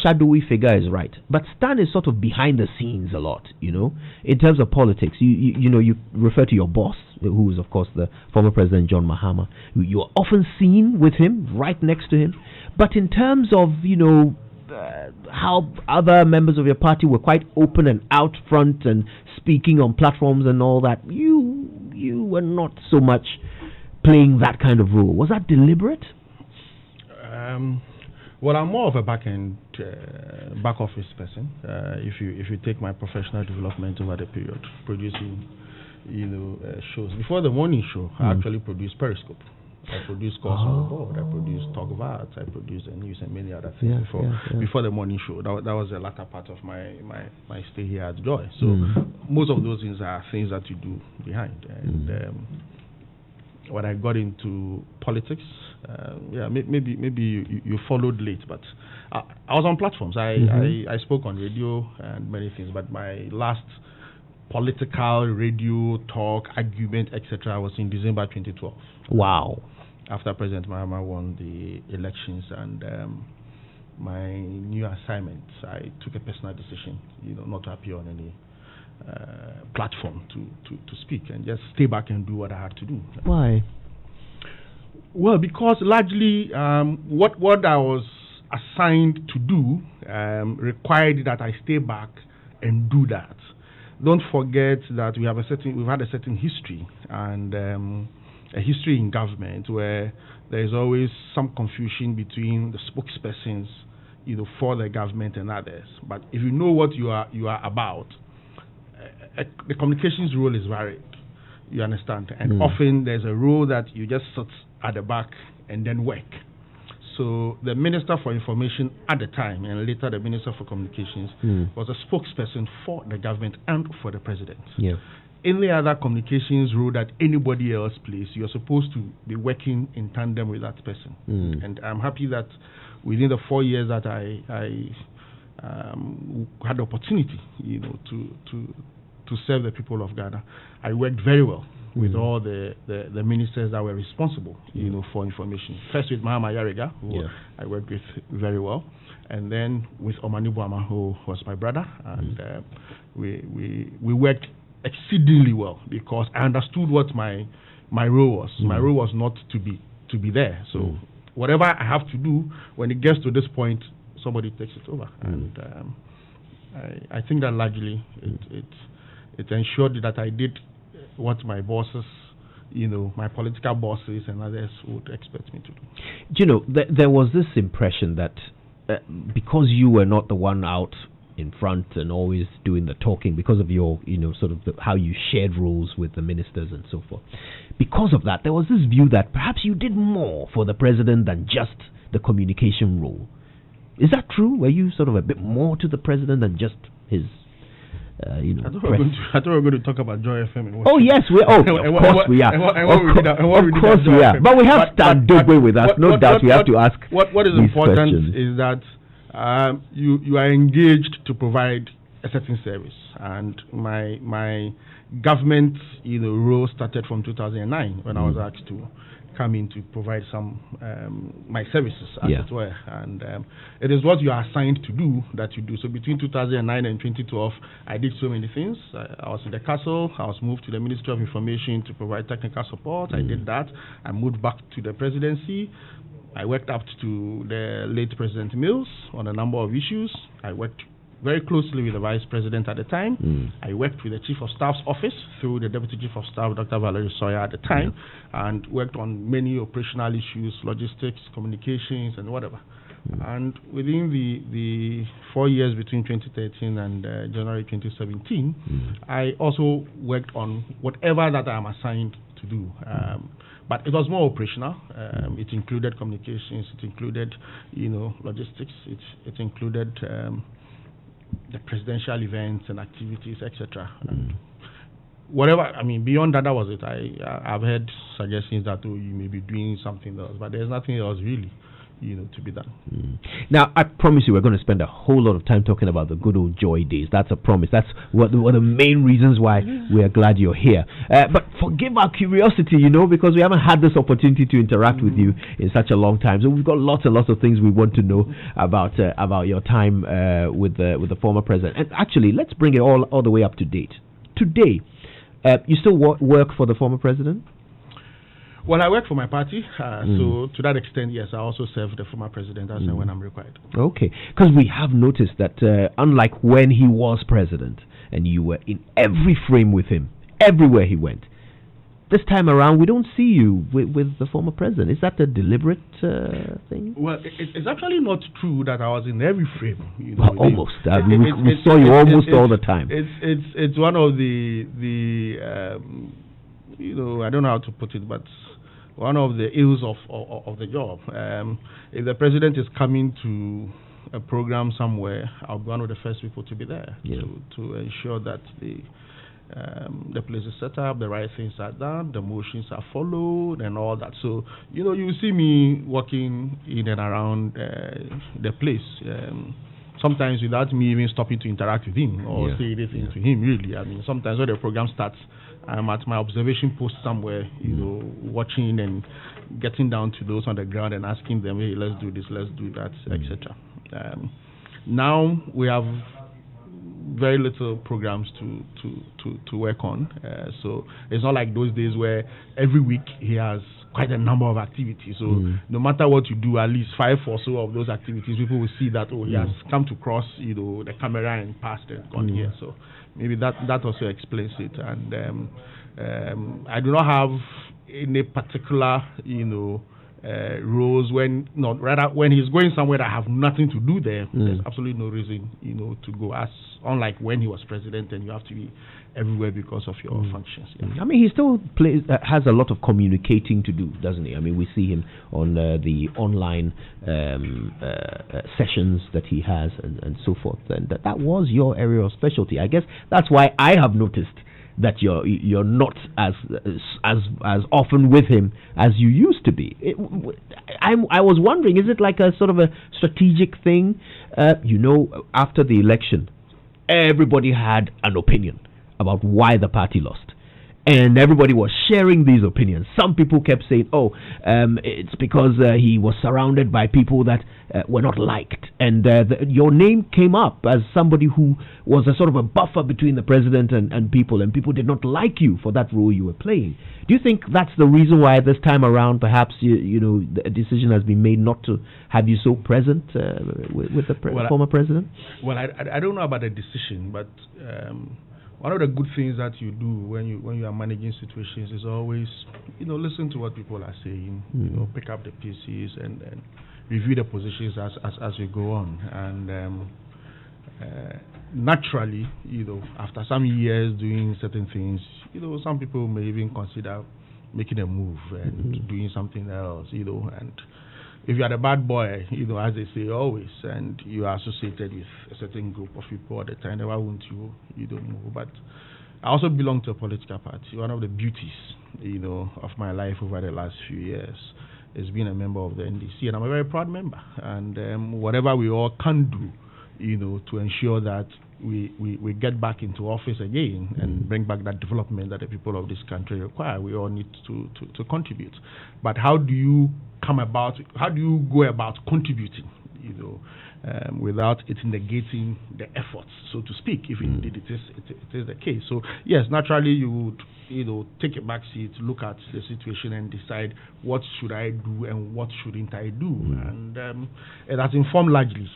shadowy figure is right, but Stan is sort of behind the scenes a lot, in terms of politics. You refer to your boss, who is of course the former President John Mahama. You are often seen with him, right next to him. But in terms of how other members of your party were quite open and out front and speaking on platforms and all that, you were not so much playing that kind of role. Was that deliberate? Well, I'm more of a back office person. If you take my professional development over the period, producing shows. Before the morning show, I actually produced Periscope. I produced Calls on the Board. I produced Talk of Arts. I produced the news and many other things before the morning show. That was the latter part of my stay here at Joy. So most of those things are things that you do behind. And when I got into politics, maybe you followed late, but I was on platforms. I spoke on radio and many things, but my last political radio talk, argument, etc. was in December 2012. Wow. After President Mahama won the elections and my new assignment, I took a personal decision, not to appear on any platform to speak and just stay back and do what I had to do. Why? Well, because largely what I was assigned to do required that I stay back and do that. Don't forget that we've had a certain history and a history in government where there is always some confusion between the spokespersons, for the government and others. But if you know what you are about, the communications role is varied. You understand, and often there's a role that you just sit at the back and then work. So the Minister for Information at the time, and later the Minister for Communications, was a spokesperson for the government and for the President. Yeah. Any other communications role that anybody else plays, you're supposed to be working in tandem with that person. And I'm happy that within the 4 years that I had the opportunity, to serve the people of Ghana, I worked very well with all the ministers that were responsible, for information. First with Mahama Yariga, who I worked with very well, and then with Omani Buama, who was my brother, and we worked exceedingly well because I understood what my role was. My role was not to be there. So whatever I have to do, when it gets to this point, somebody takes it over, and I think that largely it ensured that I did what my bosses, my political bosses and others would expect me to do. There was this impression that because you were not the one out in front and always doing the talking, because of your, sort of how you shared roles with the ministers and so forth, because of that, there was this view that perhaps you did more for the president than just the communication role. Is that true? Were you sort of a bit more to the president than just his I thought we were going to talk about Joy FM. Oh yes, of course we are. Of course we are. But we have Stan Dogwe with us. No doubt we have to ask. What is important questions. Is that you are engaged to provide a certain service, and my government role started from 2009 when I was asked to come in to provide some my services, as it were, and it is what you are assigned to do that you do. So between 2009 and 2012, I did so many things. I was in the castle. I was moved to the Ministry of Information to provide technical support. I did that. I moved back to the presidency. I worked up to the late President Mills on a number of issues. I worked very closely with the Vice President at the time. I worked with the Chief of Staff's office through the Deputy Chief of Staff, Dr. Valerie Sawyer, at the time, and worked on many operational issues, logistics, communications, and whatever. And within the 4 years between 2013 and January 2017, I also worked on whatever that I am assigned to do. But it was more operational. It included communications. It included, logistics. It included the presidential events and activities, etc. Whatever, beyond that was it. I've heard suggestions that you may be doing something else, but there's nothing else really, to be done. Now, I promise you, we're going to spend a whole lot of time talking about the good old Joy days. That's a promise. That's one of the main reasons why we are glad you're here. But forgive our curiosity, because we haven't had this opportunity to interact with you in such a long time. So we've got lots and lots of things we want to know about your time with the former president. And actually, let's bring it all the way up to date. Today, you still work for the former president? Well, I work for my party, so to that extent, yes, I also serve the former president as and when I'm required. Okay, because we have noticed that unlike when he was president and you were in every frame with him, everywhere he went, this time around we don't see you with the former president. Is that a deliberate thing? Well, it's actually not true that I was in every frame. Well, almost. We saw you almost all the time. It's one of the I don't know how to put it, but one of the ills of the job. If the president is coming to a program somewhere, I'll be one of the first people to be there to ensure that the place is set up, the right things are done, the motions are followed, and all that. So, you see me walking in and around the place. Sometimes without me even stopping to interact with him or say anything to him, really. I mean, sometimes when the program starts, I'm at my observation post somewhere, watching and getting down to those on the ground and asking them, hey, let's do this, let's do that, etc. Now we have very little programs to work on. So it's not like those days where every week he has quite a number of activities. So no matter what you do, at least 5 or so of those activities, people will see that, he has come to cross, the camera and passed and gone here. So maybe that also explains it. And I do not have any particular, roles when he's going somewhere that I have nothing to do there. There's absolutely no reason, to go. As unlike when he was president, and you have to be everywhere because of your functions. I mean, he still has a lot of communicating to do, doesn't he? I mean, we see him on the online sessions that he has and so forth. And that was your area of specialty. I guess that's why I have noticed that you're not as often with him as you used to be. I was wondering, is it like a sort of a strategic thing? After the election, everybody had an opinion about why the party lost. And everybody was sharing these opinions. Some people kept saying, it's because he was surrounded by people that were not liked. And your name came up as somebody who was a sort of a buffer between the president and people did not like you for that role you were playing. Do you think that's the reason why this time around perhaps the decision has been made not to have you so present with the former president? Well, I don't know about the decision, but one of the good things that you do when you are managing situations is always, listen to what people are saying, pick up the pieces and review the positions as you go on. And naturally, after some years doing certain things, some people may even consider making a move and doing something else, and if you are a bad boy, as they say always, and you are associated with a certain group of people at the time, why won't you don't know. But I also belong to a political party. One of the beauties, of my life over the last few years is being a member of the NDC, and I'm a very proud member. And whatever we all can do, to ensure that we get back into office again and bring back that development that the people of this country require, we all need to contribute. But how do you go about contributing, without it negating the efforts, so to speak, if indeed it is the case. So yes, naturally you would take a back seat, look at the situation and decide what should I do and what shouldn't I do. And it has informed largely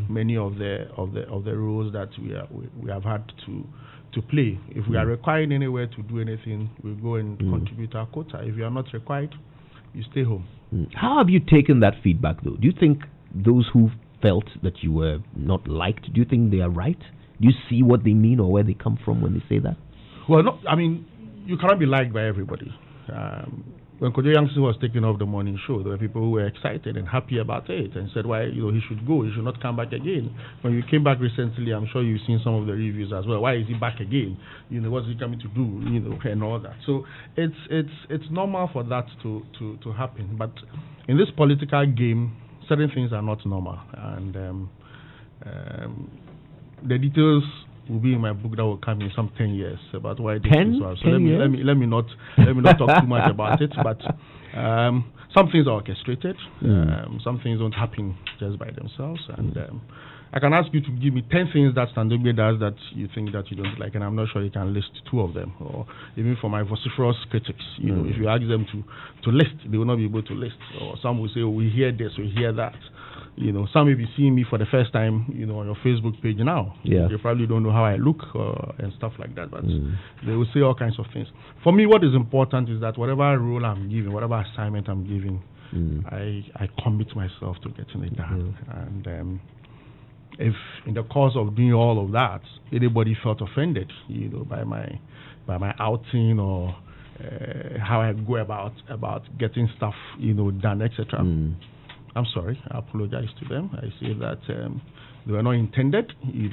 many of the roles that we have had to play. If we are required anywhere to do anything, we go and contribute our quota. If you are not required, you stay home. How have you taken that feedback, though? Do you think those who felt that you were not liked, do you think they are right? Do you see what they mean or where they come from when they say that? Well, no, I mean, you cannot be liked by everybody. When Kojo Yankson was taking off the morning show, there were people who were excited and happy about it and said, why, he should go, he should not come back again. When you came back recently, I'm sure you've seen some of the reviews as well. Why is he back again? What's he coming to do? And all that. So it's normal for that to happen. But in this political game, certain things are not normal, and the details will be in my book that will come in some 10 years about why this is so. So let me not talk too much about it, but some things are orchestrated. Some things don't happen just by themselves, and I can ask you to give me 10 things that Standogbe does that you think that you don't like, and I'm not sure you can list 2 of them. Or even for my vociferous critics, if you ask them to list, they will not be able to list. Or some will say, oh, we hear this, we hear that. Some may be seeing me for the first time, on your Facebook page now. Yeah. They probably don't know how I look and stuff like that, but they will say all kinds of things. For me, what is important is that whatever role I'm giving, whatever assignment I'm giving, I commit myself to getting it done. And if in the course of doing all of that, anybody felt offended, by my outing or how I go about getting stuff, done, etc. I'm sorry. I apologize to them. I say that they were not intended, they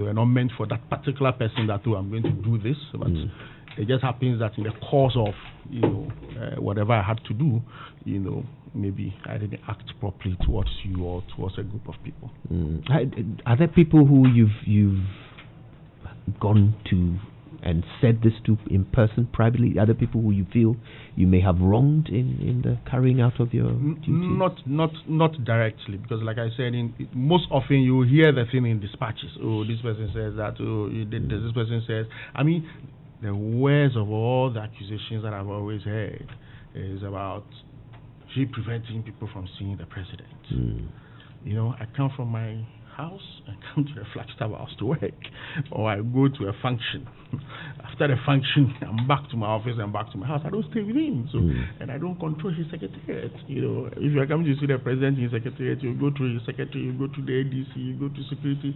were not meant for that particular person that I'm going to do this, but it just happens that in the course of whatever I had to do, maybe I didn't act properly towards you or towards a group of people. Are there people who you've gone to and said this to in person, privately? Are there people who you feel you may have wronged in the carrying out of your duties? Not directly, because like I said, most often you hear the thing in dispatches. Oh, this person says that. Oh, you did this. This person says. I mean, the worst of all the accusations that I've always heard is about preventing people from seeing the president. I come from my house and come to the Flagstaff house to work, or I go to a function. After the function, I'm back to my office and back to my house. I don't stay with him, and I don't control his secretariat. If you're coming to see the president in his secretariat, you go to his secretary, you go to the ADC, you go to security.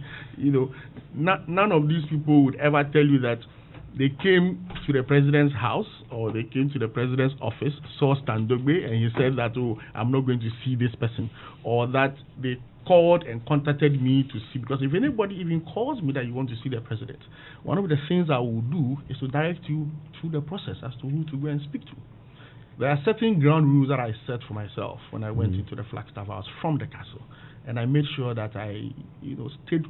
None of these people would ever tell you that they came to the president's house or they came to the president's office, saw Standogbe, and he said that, oh, I'm not going to see this person, or that they called and contacted me to see, because if anybody even calls me that you want to see the president, one of the things I will do is to direct you through the process as to who to go and speak to. There are certain ground rules that I set for myself when I went into the Flagstaff house from the castle, and I made sure that I stayed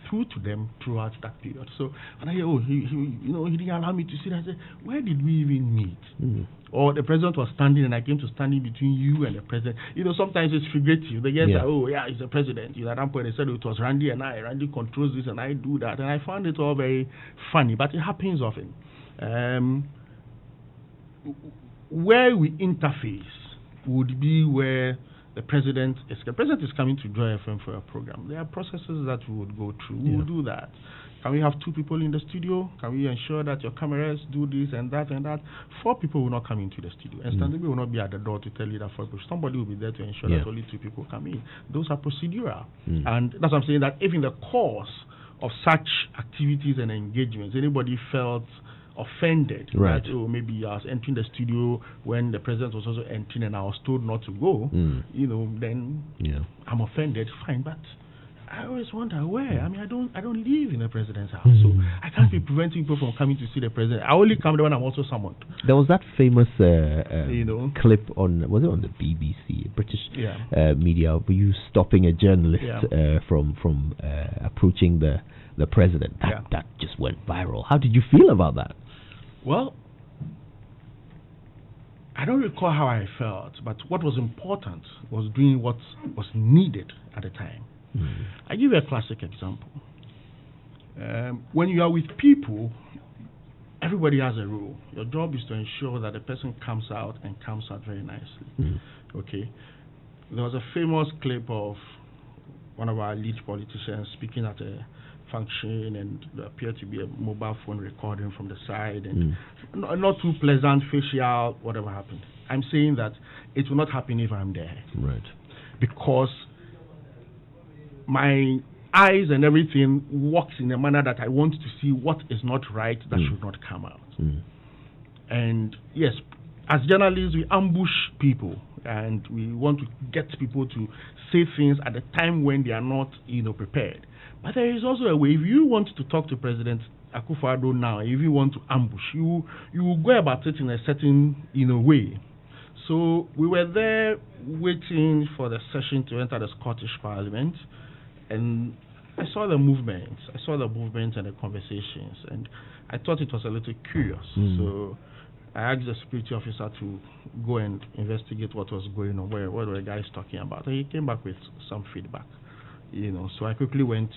through to them throughout that period. So when I hear, oh, he didn't allow me to see that, I said, where did we even meet? Or the president was standing and I came to standing between you and the president. Sometimes it's figurative. They just say, oh yeah, he's the president. At that point they said, it was Randy and I. Randy controls this and I do that. And I found it all very funny, but it happens often. Where we interface would be where the president is coming to Joy FM for a program. There are processes that we would go through. We will do that. Can we have 2 people in the studio? Can we ensure that your cameras do this and that and that? 4 people will not come into the studio. And Standogbe will not be at the door to tell you that 4 people. Somebody will be there to ensure that only 2 people come in. Those are procedural. And that's what I'm saying, that if in the course of such activities and engagements, anybody felt offended, right, that, oh, maybe I was entering the studio when the president was also entering and I was told not to go, then I'm offended, fine, but I always wonder where. I mean, I don't live in the president's house, so I can't be preventing people from coming to see the president. I only come there when I'm also summoned. There was that famous clip was it on the BBC, British media, were you stopping a journalist from approaching the president? That just went viral. How did you feel about that? Well, I don't recall how I felt, but what was important was doing what was needed at the time. I give you a classic example. When you are with people, everybody has a role. Your job is to ensure that the person comes out very nicely. Okay. There was a famous clip of one of our lead politicians speaking at a function, and there appeared to be a mobile phone recording from the side, and not too pleasant facial, whatever happened. I'm saying that it will not happen if I'm there. Right. Because my eyes and everything works in a manner that I want to see what is not right, that should not come out. And yes, as journalists, we ambush people and we want to get people to say things at the time when they are not, prepared. But there is also a way. If you want to talk to President Akufo-Addo now, if you want to ambush, you will go about it in a certain, way, So we were there waiting for the session to enter the Scottish Parliament, and I saw the movement. And the conversations, and I thought it was a little curious. So I asked the security officer to go and investigate what was going on, what were the guys talking about, and he came back with some feedback. So I quickly went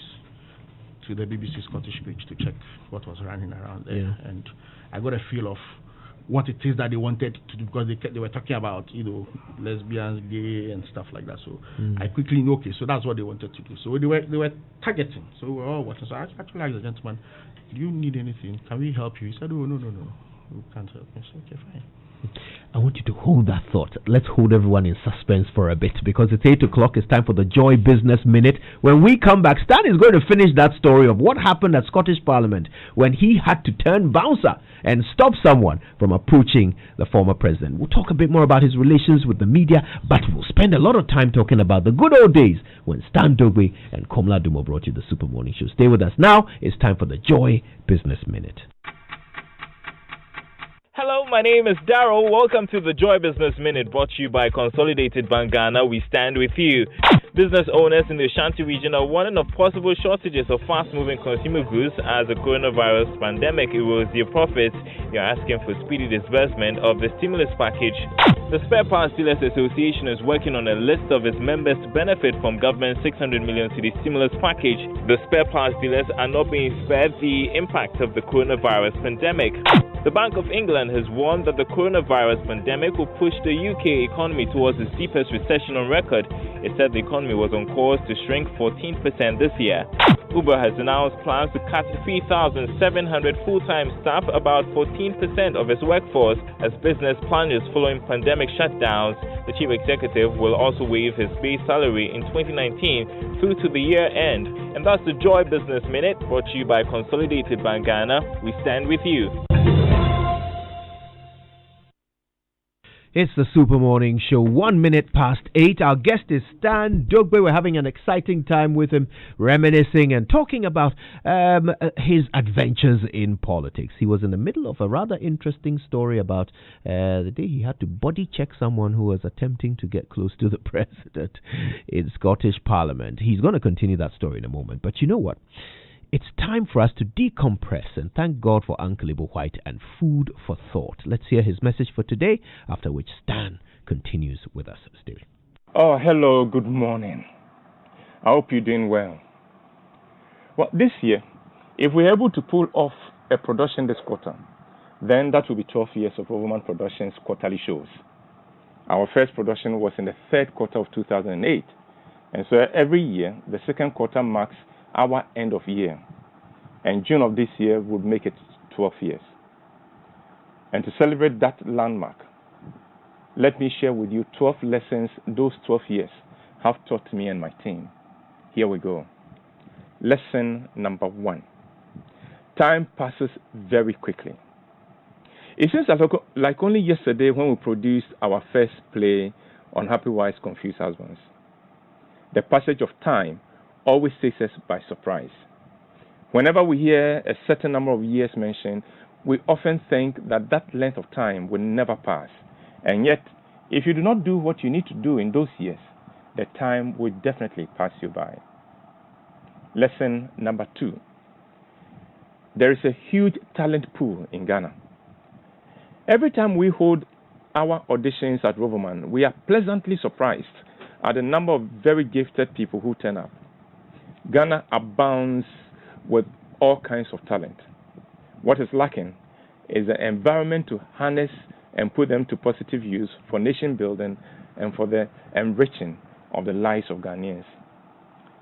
to the BBC Scottish page to check what was running around there, and I got a feel of what it is that they wanted to do, because they were talking about lesbians, gay, and stuff like that. So I quickly knew, okay, so that's what they wanted to do. So they were targeting. So we were all watching. So I actually asked the gentleman, "Do you need anything? Can we help you?" He said, "Oh, no, we can't help." I said, "Okay, fine." I want you to hold that thought. Let's hold everyone in suspense for a bit, because it's 8 o'clock. It's time for the Joy Business Minute. When we come back, Stan is going to finish that story of what happened at Scottish Parliament when he had to turn bouncer and stop someone from approaching the former president. We'll talk a bit more about his relations with the media, but we'll spend a lot of time talking about the good old days when Stan Dogbe and Komla Dumo brought you the Super Morning Show. Stay with us now. It's time for the Joy Business Minute. Hello, my name is Daryl. Welcome to the Joy Business Minute, brought to you by Consolidated Bank Ghana. We stand with you. Business owners in the Ashanti region are warning of possible shortages of fast-moving consumer goods as the coronavirus pandemic erodes their profits. They are asking for speedy disbursement of the stimulus package. The Spare Parts Dealers Association is working on a list of its members to benefit from government's 600 million cedi stimulus package. The spare parts dealers are not being spared the impact of the coronavirus pandemic. The Bank of England has warned that the coronavirus pandemic will push the UK economy towards its deepest recession on record. It said the economy was on course to shrink 14% this year. Uber has announced plans to cut 3,700 full-time staff, about 14% of its workforce, as business plunges following pandemic shutdowns. The chief executive will also waive his base salary in 2019 through to the year end. And that's the Joy Business Minute, brought to you by Consolidated Bank Ghana. We stand with you. It's the Super Morning Show, 1 minute past 8. Our guest is Stan Dogbe. We're having an exciting time with him, reminiscing and talking about his adventures in politics. He was in the middle of a rather interesting story about the day he had to body check someone who was attempting to get close to the president in Scottish Parliament. He's going to continue that story in a moment. But you know what? It's time for us to decompress and thank God for Uncle Ibo White and food for thought. Let's hear his message for today, after which Stan continues with us still. Oh, hello, good morning. I hope you're doing well. Well, this year, if we're able to pull off a production this quarter, then that will be 12 years of Overman Productions quarterly shows. Our first production was in the third quarter of 2008, and so every year, the second quarter marks our end of year, and June of this year would make it 12 years. And to celebrate that landmark, let me share with you 12 lessons those 12 years have taught me and my team. Here we go. Lesson number 1. Time passes very quickly. It seems like only yesterday when we produced our first play on Happy Wives, Confused Husbands. The passage of time always takes us by surprise. Whenever we hear a certain number of years mentioned, we often think that that length of time will never pass. And yet, if you do not do what you need to do in those years, the time will definitely pass you by. Lesson number 2. There is a huge talent pool in Ghana. Every time we hold our auditions at Roverman, we are pleasantly surprised at the number of very gifted people who turn up. Ghana abounds with all kinds of talent. What is lacking is the environment to harness and put them to positive use for nation building and for the enriching of the lives of Ghanaians.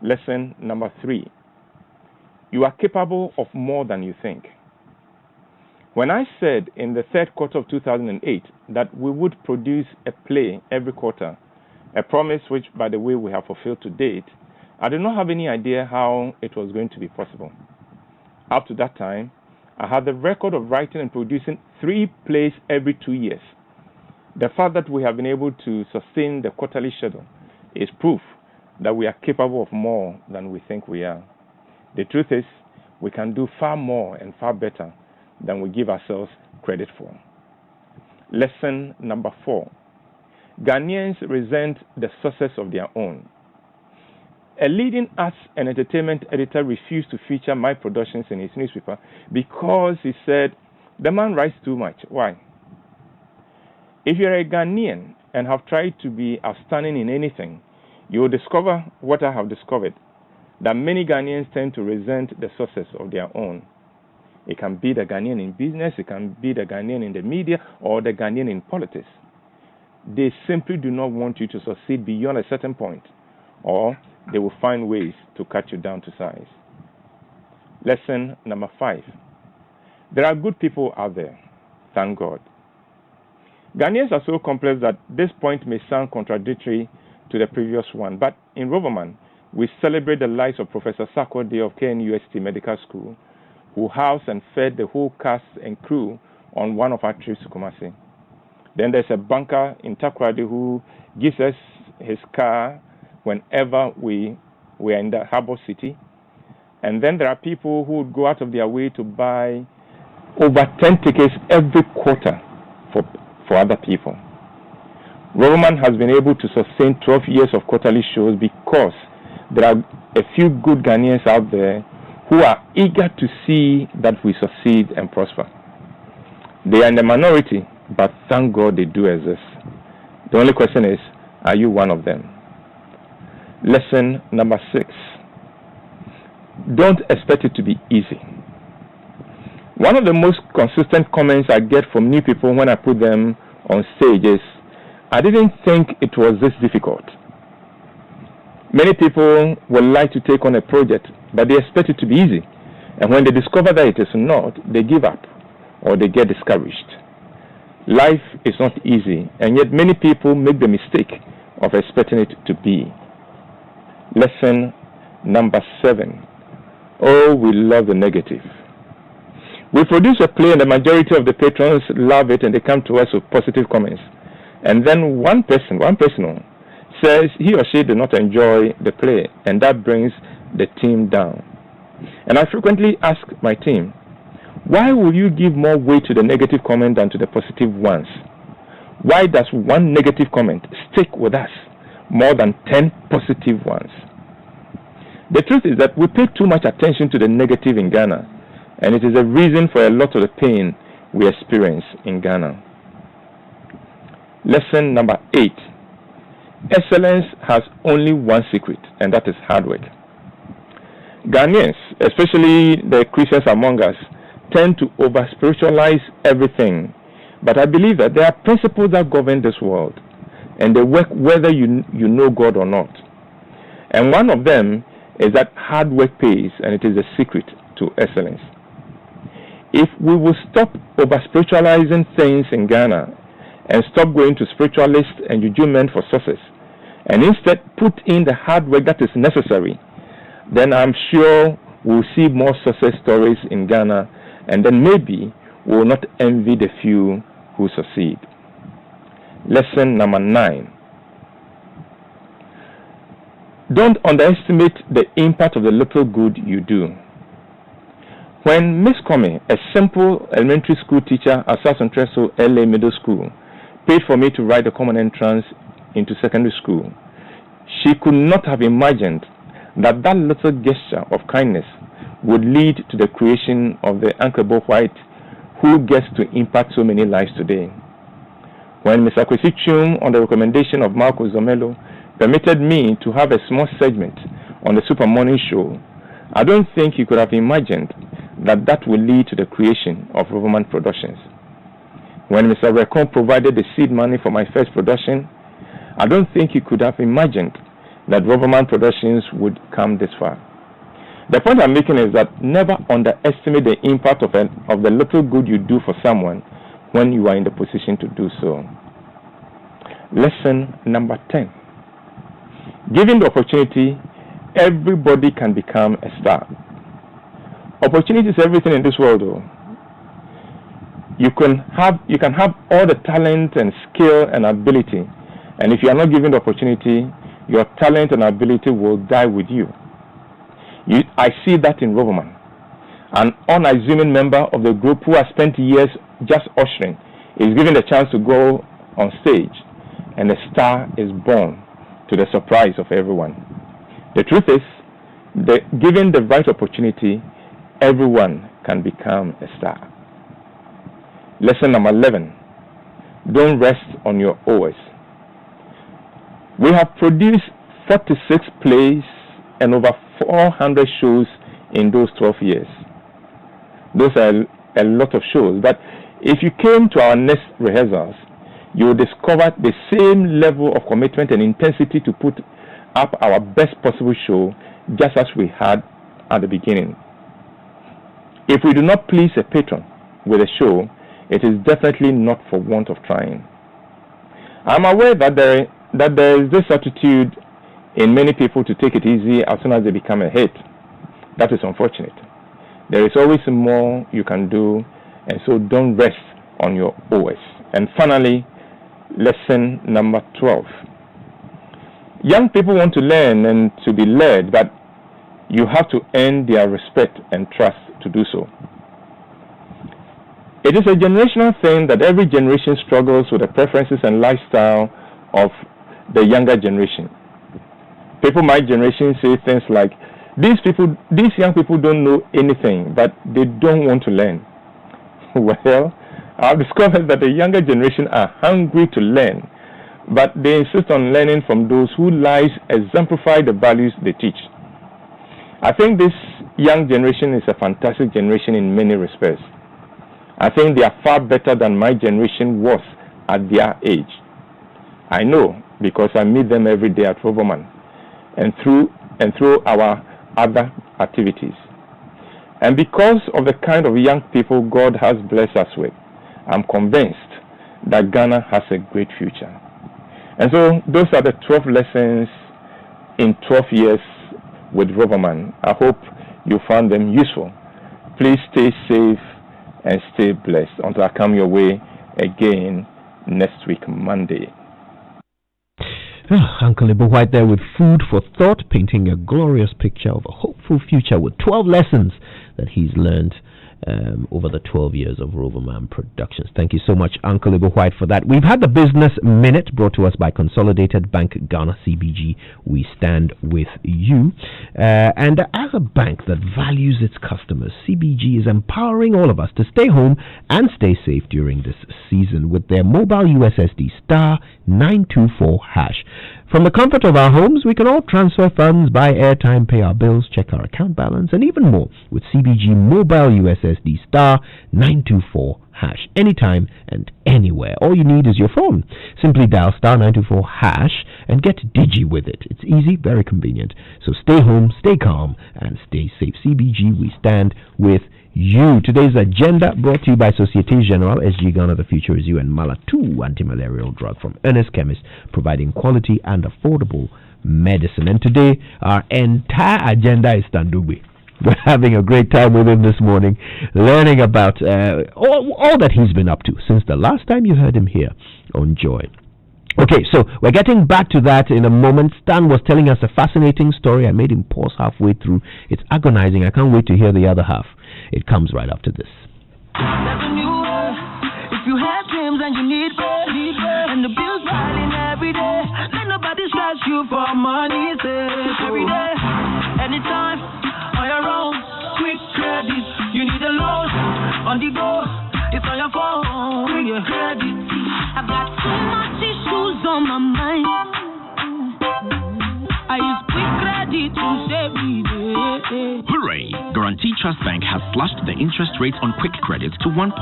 Lesson number 3. You are capable of more than you think. When I said in the third quarter of 2008 that we would produce a play every quarter, a promise which, by the way, we have fulfilled to date, I did not have any idea how it was going to be possible. Up to that time, I had the record of writing and producing 3 plays every 2 years. The fact that we have been able to sustain the quarterly schedule is proof that we are capable of more than we think we are. The truth is, we can do far more and far better than we give ourselves credit for. Lesson number 4. Ghanaians resent the success of their own. A leading arts and entertainment editor refused to feature my productions in his newspaper because he said, the man writes too much. Why? If you're a Ghanaian and have tried to be outstanding in anything, you will discover what I have discovered, that many Ghanaians tend to resent the success of their own. It can be the Ghanaian in business, it can be the Ghanaian in the media, or the Ghanaian in politics. They simply do not want you to succeed beyond a certain point, or they will find ways to cut you down to size. Lesson number 5. There are good people out there. Thank God. Ghanaians are so complex that this point may sound contradictory to the previous one, but in Roverman, we celebrate the lives of Professor Sakode of KNUST Medical School, who housed and fed the whole cast and crew on one of our trips to Kumasi. Then there's a banker in Takoradi who gives us his car whenever we are in the harbor city. And then there are people who would go out of their way to buy over 10 tickets every quarter for other people. Roverman has been able to sustain 12 years of quarterly shows because there are a few good Ghanaians out there who are eager to see that we succeed and prosper. They are in the minority, but thank God they do exist. The only question is, are you one of them? Lesson number 6. Don't expect it to be easy. One of the most consistent comments I get from new people when I put them on stage is, I didn't think it was this difficult. Many people would like to take on a project, but they expect it to be easy. And when they discover that it is not, they give up or they get discouraged. Life is not easy, and yet many people make the mistake of expecting it to be. Lesson number 7. Oh, we love the negative. We produce a play and the majority of the patrons love it and they come to us with positive comments. And then one person says he or she did not enjoy the play, and that brings the team down. And I frequently ask my team, why will you give more weight to the negative comment than to the positive ones? Why does one negative comment stick with us more than 10 positive ones? The truth is that we pay too much attention to the negative in Ghana, and it is a reason for a lot of the pain we experience in Ghana. Lesson number 8. Excellence has only one secret, and that is hard work. Ghanaians, especially the Christians among us, tend to over-spiritualize everything. But I believe that there are principles that govern this world, and they work whether you know God or not. And one of them is that hard work pays, and it is the secret to excellence. If we will stop over-spiritualizing things in Ghana and stop going to spiritualists and juju men for success, and instead put in the hard work that is necessary, then I'm sure we'll see more success stories in Ghana, and then maybe we'll not envy the few who succeed. Lesson number 9. Don't underestimate the impact of the little good you do. When Miss Comey, a simple elementary school teacher at South Central LA Middle School, paid for me to write the common entrance into secondary school, she could not have imagined that that little gesture of kindness would lead to the creation of the Uncle White who gets to impact so many lives today. When Mr. Kwesi Chum, on the recommendation of Marco Zomelo, permitted me to have a small segment on the Super Morning Show, I don't think he could have imagined that that would lead to the creation of Roverman Productions. When Mr. Rekon provided the seed money for my first production, I don't think he could have imagined that Roverman Productions would come this far. The point I'm making is that never underestimate the impact of the little good you do for someone when you are in the position to do so. Lesson number 10. Given the opportunity, everybody can become a star. Opportunity is everything in this world, though. You can have all the talent and skill and ability, and if you are not given the opportunity, your talent and ability will die with you. I see that in Roverman. An unassuming member of the group who has spent years just ushering is given the chance to go on stage, and a star is born to the surprise of everyone. The truth is, given the right opportunity, everyone can become a star. Lesson number 11. Don't rest on your oars. We have produced 46 plays and over 400 shows in those 12 years. Those are a lot of shows, but if you came to our next rehearsals, you will discover the same level of commitment and intensity to put up our best possible show, just as we had at the beginning. If we do not please a patron with a show, it is definitely not for want of trying. I'm aware that there is this attitude in many people to take it easy as soon as they become a hit. That is unfortunate. There is always more you can do, and so don't rest on your oars. And finally, lesson number 12. Young people want to learn and to be led, but you have to earn their respect and trust to do so. It is a generational thing that every generation struggles with the preferences and lifestyle of the younger generation. People my generation say things like, these young people don't know anything, but they don't want to learn. Well, I've discovered that the younger generation are hungry to learn, but they insist on learning from those whose lives exemplify the values they teach. I think this young generation is a fantastic generation in many respects. I think they are far better than my generation was at their age. I know because I meet them every day at Roverman and through our other activities. And because of the kind of young people God has blessed us with, I'm convinced that Ghana has a great future. And so those are the 12 lessons in 12 years with Roverman. I hope you found them useful. Please stay safe and stay blessed until I come your way again next week, Monday. Uncle Ibo White there with food for thought, painting a glorious picture of a hopeful future with 12 lessons that he's learned over the 12 years of Roverman Productions. Thank you so much, Uncle Ibo White, for that. We've had the Business Minute brought to us by Consolidated Bank Ghana CBG. We stand with you. And as a bank that values its customers, CBG is empowering all of us to stay home and stay safe during this season with their mobile USSD star 924 hash. From the comfort of our homes, we can all transfer funds, buy airtime, pay our bills, check our account balance, and even more with CBG Mobile USSD star 924 hash anytime and anywhere. All you need is your phone. Simply dial star 924 hash and get digi with it. It's easy, very convenient. So stay home, stay calm, and stay safe. CBG, we stand with you. Today's agenda brought to you by Societe Generale, SG Ghana, the future is you, and Mala2 anti-malarial drug from Ernest Chemist, providing quality and affordable medicine. And today, our entire agenda is Standugbe. We're having a great time with him this morning, learning about all that he's been up to since the last time you heard him here on Joy. Okay, so we're getting back to that in a moment. Stan was telling us a fascinating story. I made him pause halfway through. It's agonizing. I can't wait to hear the other half. It comes right after this. If you have dreams and you need bread, and the bills piling every day, let nobody stress you for money, every day, anytime, on your own, quick credit, you need a loan, on the go, it's on your phone, your credit. I've got so much issues on my mind, I use quick credit to save me. Hooray! Guarantee Trust Bank has slashed the interest rate on quick credit to 1.5%.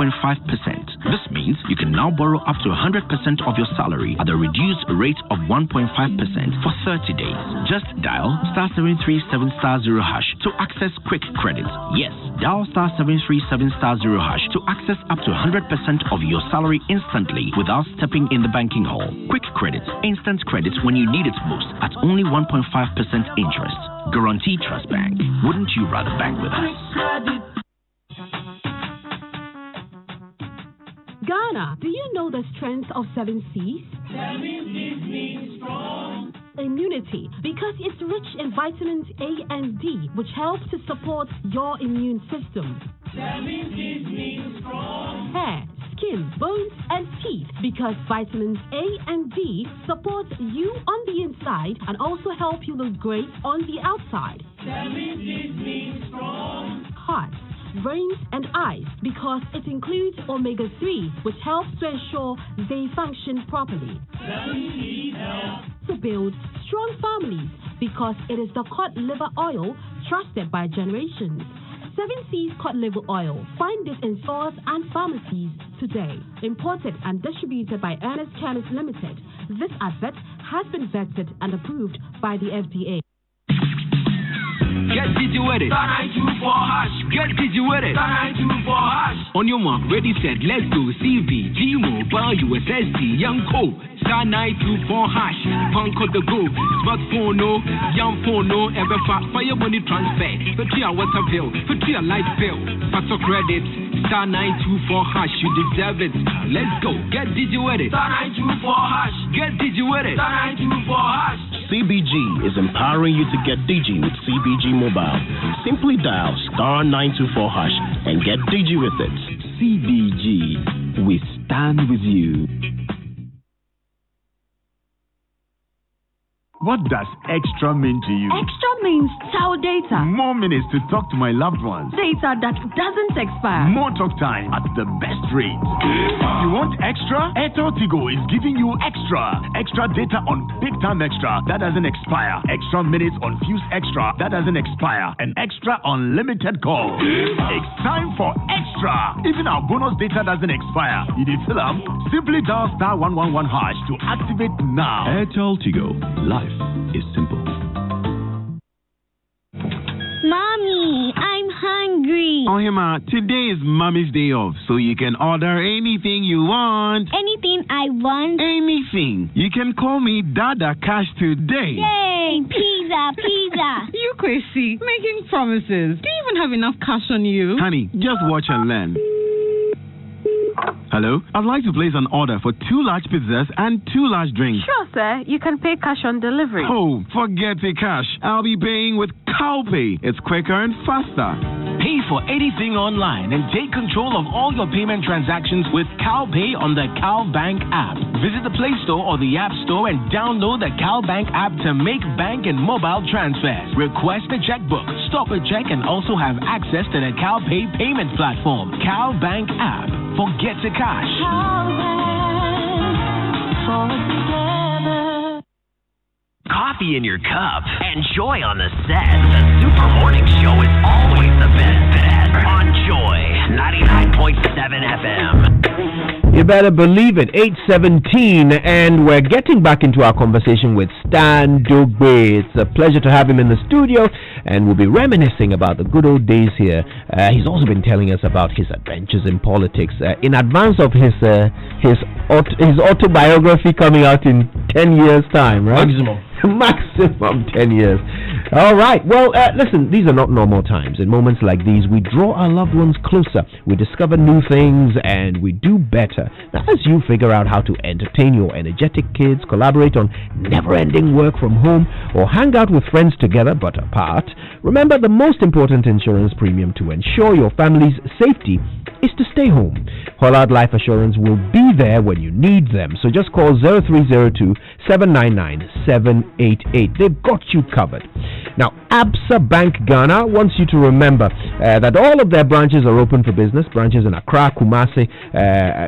This means you can now borrow up to 100% of your salary at a reduced rate of 1.5% for 30 days. Just dial star 737 star 0 hash to access quick credit. Yes, dial star 737 star 0 hash to access up to 100% of your salary instantly without stepping in the banking hall. Quick credit, instant credit when you need it most at only 1.5% interest. Guarantee Trust Bank. Wouldn't you rather bank with us? Ghana, do you know the strength of 7 C's? 7 C's means strong. Immunity, because it's rich in vitamins A and D, which helps to support your immune system. 7 C's means strong. Hair. skin, bones, and teeth because vitamins A and D support you on the inside and also help you look great on the outside. Heart, brains, and eyes because it includes omega-3, which helps to ensure they function properly. To build strong families because it is the cod liver oil trusted by generations. 7 Seas Cod Liver Oil. Find this in stores and pharmacies today. Imported and distributed by Ernest Chemist Limited. This advert has been vetted and approved by the FDA. Get digi with it. Star 924#. Get digi with it. Star 924#. On your mark, ready, set, let's go. CVG Mobile USSD Young Co. Star 924#. Punk the go. Smartphone no, young phone no. Ever fire money transfer. For 3 hours of bill. For 3 light bill. Faster credit. Star 924#. You deserve it. Let's go. Get digi with it. Star 924#. Get digi with it. Star 924#. CBG is empowering you to get digi with CBG Mobile. Simply dial star 924# and get digi with it. CBG, we stand with you. What does extra mean to you? Extra means child data. More minutes to talk to my loved ones. Data that doesn't expire. More talk time at the best rate. You want extra? Airtel Tigo is giving you extra. Extra data on Big Time Extra that doesn't expire. Extra minutes on Fuse Extra that doesn't expire. And extra unlimited calls. It's time for extra. Even our bonus data doesn't expire. You did fill up? Simply dial star 111# to activate now. Airtel Tigo. Life is simple. Mommy, I'm hungry. Oh, Hema, today is Mommy's day off, so you can order anything you want. Anything I want? Anything. You can call me Dada Cash today. Yay, pizza. You crazy, making promises. Do you even have enough cash on you? Honey, just watch and learn. Hello? I'd like to place an order for 2 large pizzas and 2 large drinks. Sure, sir. You can pay cash on delivery. Oh, forget the cash. I'll be paying with CowPay. It's quicker and faster. Pay for anything online and take control of all your payment transactions with CowPay on the CowBank app. Visit the Play Store or the App Store and download the CowBank app to make bank and mobile transfers. Request a checkbook, stop a check, and also have access to the CowPay payment platform. CowBank app. Forget the cash. Coffee in your cup and joy on the set. The Super Morning Show is always the best on Joy 99.7 FM. You better believe it. 8:17, and we're getting back into our conversation with Stan Dogbe. It's a pleasure to have him in the studio, and we'll be reminiscing about the good old days here. He's also been telling us about his adventures in politics in advance of his autobiography coming out in 10 years' time, right? Maximum 10 years. All right. Well, listen, these are not normal times. In moments like these, we draw our loved ones closer. We discover new things, and we do better. Now, as you figure out how to entertain your energetic kids, collaborate on never-ending work from home, or hang out with friends together but apart, remember the most important insurance premium to ensure your family's safety is to stay home. Hollard Life Assurance will be there when you need them. So just call 0302 799 788. They've got you covered. Now, Absa Bank Ghana wants you to remember that all of their branches are open for business. Branches in Accra, Kumasi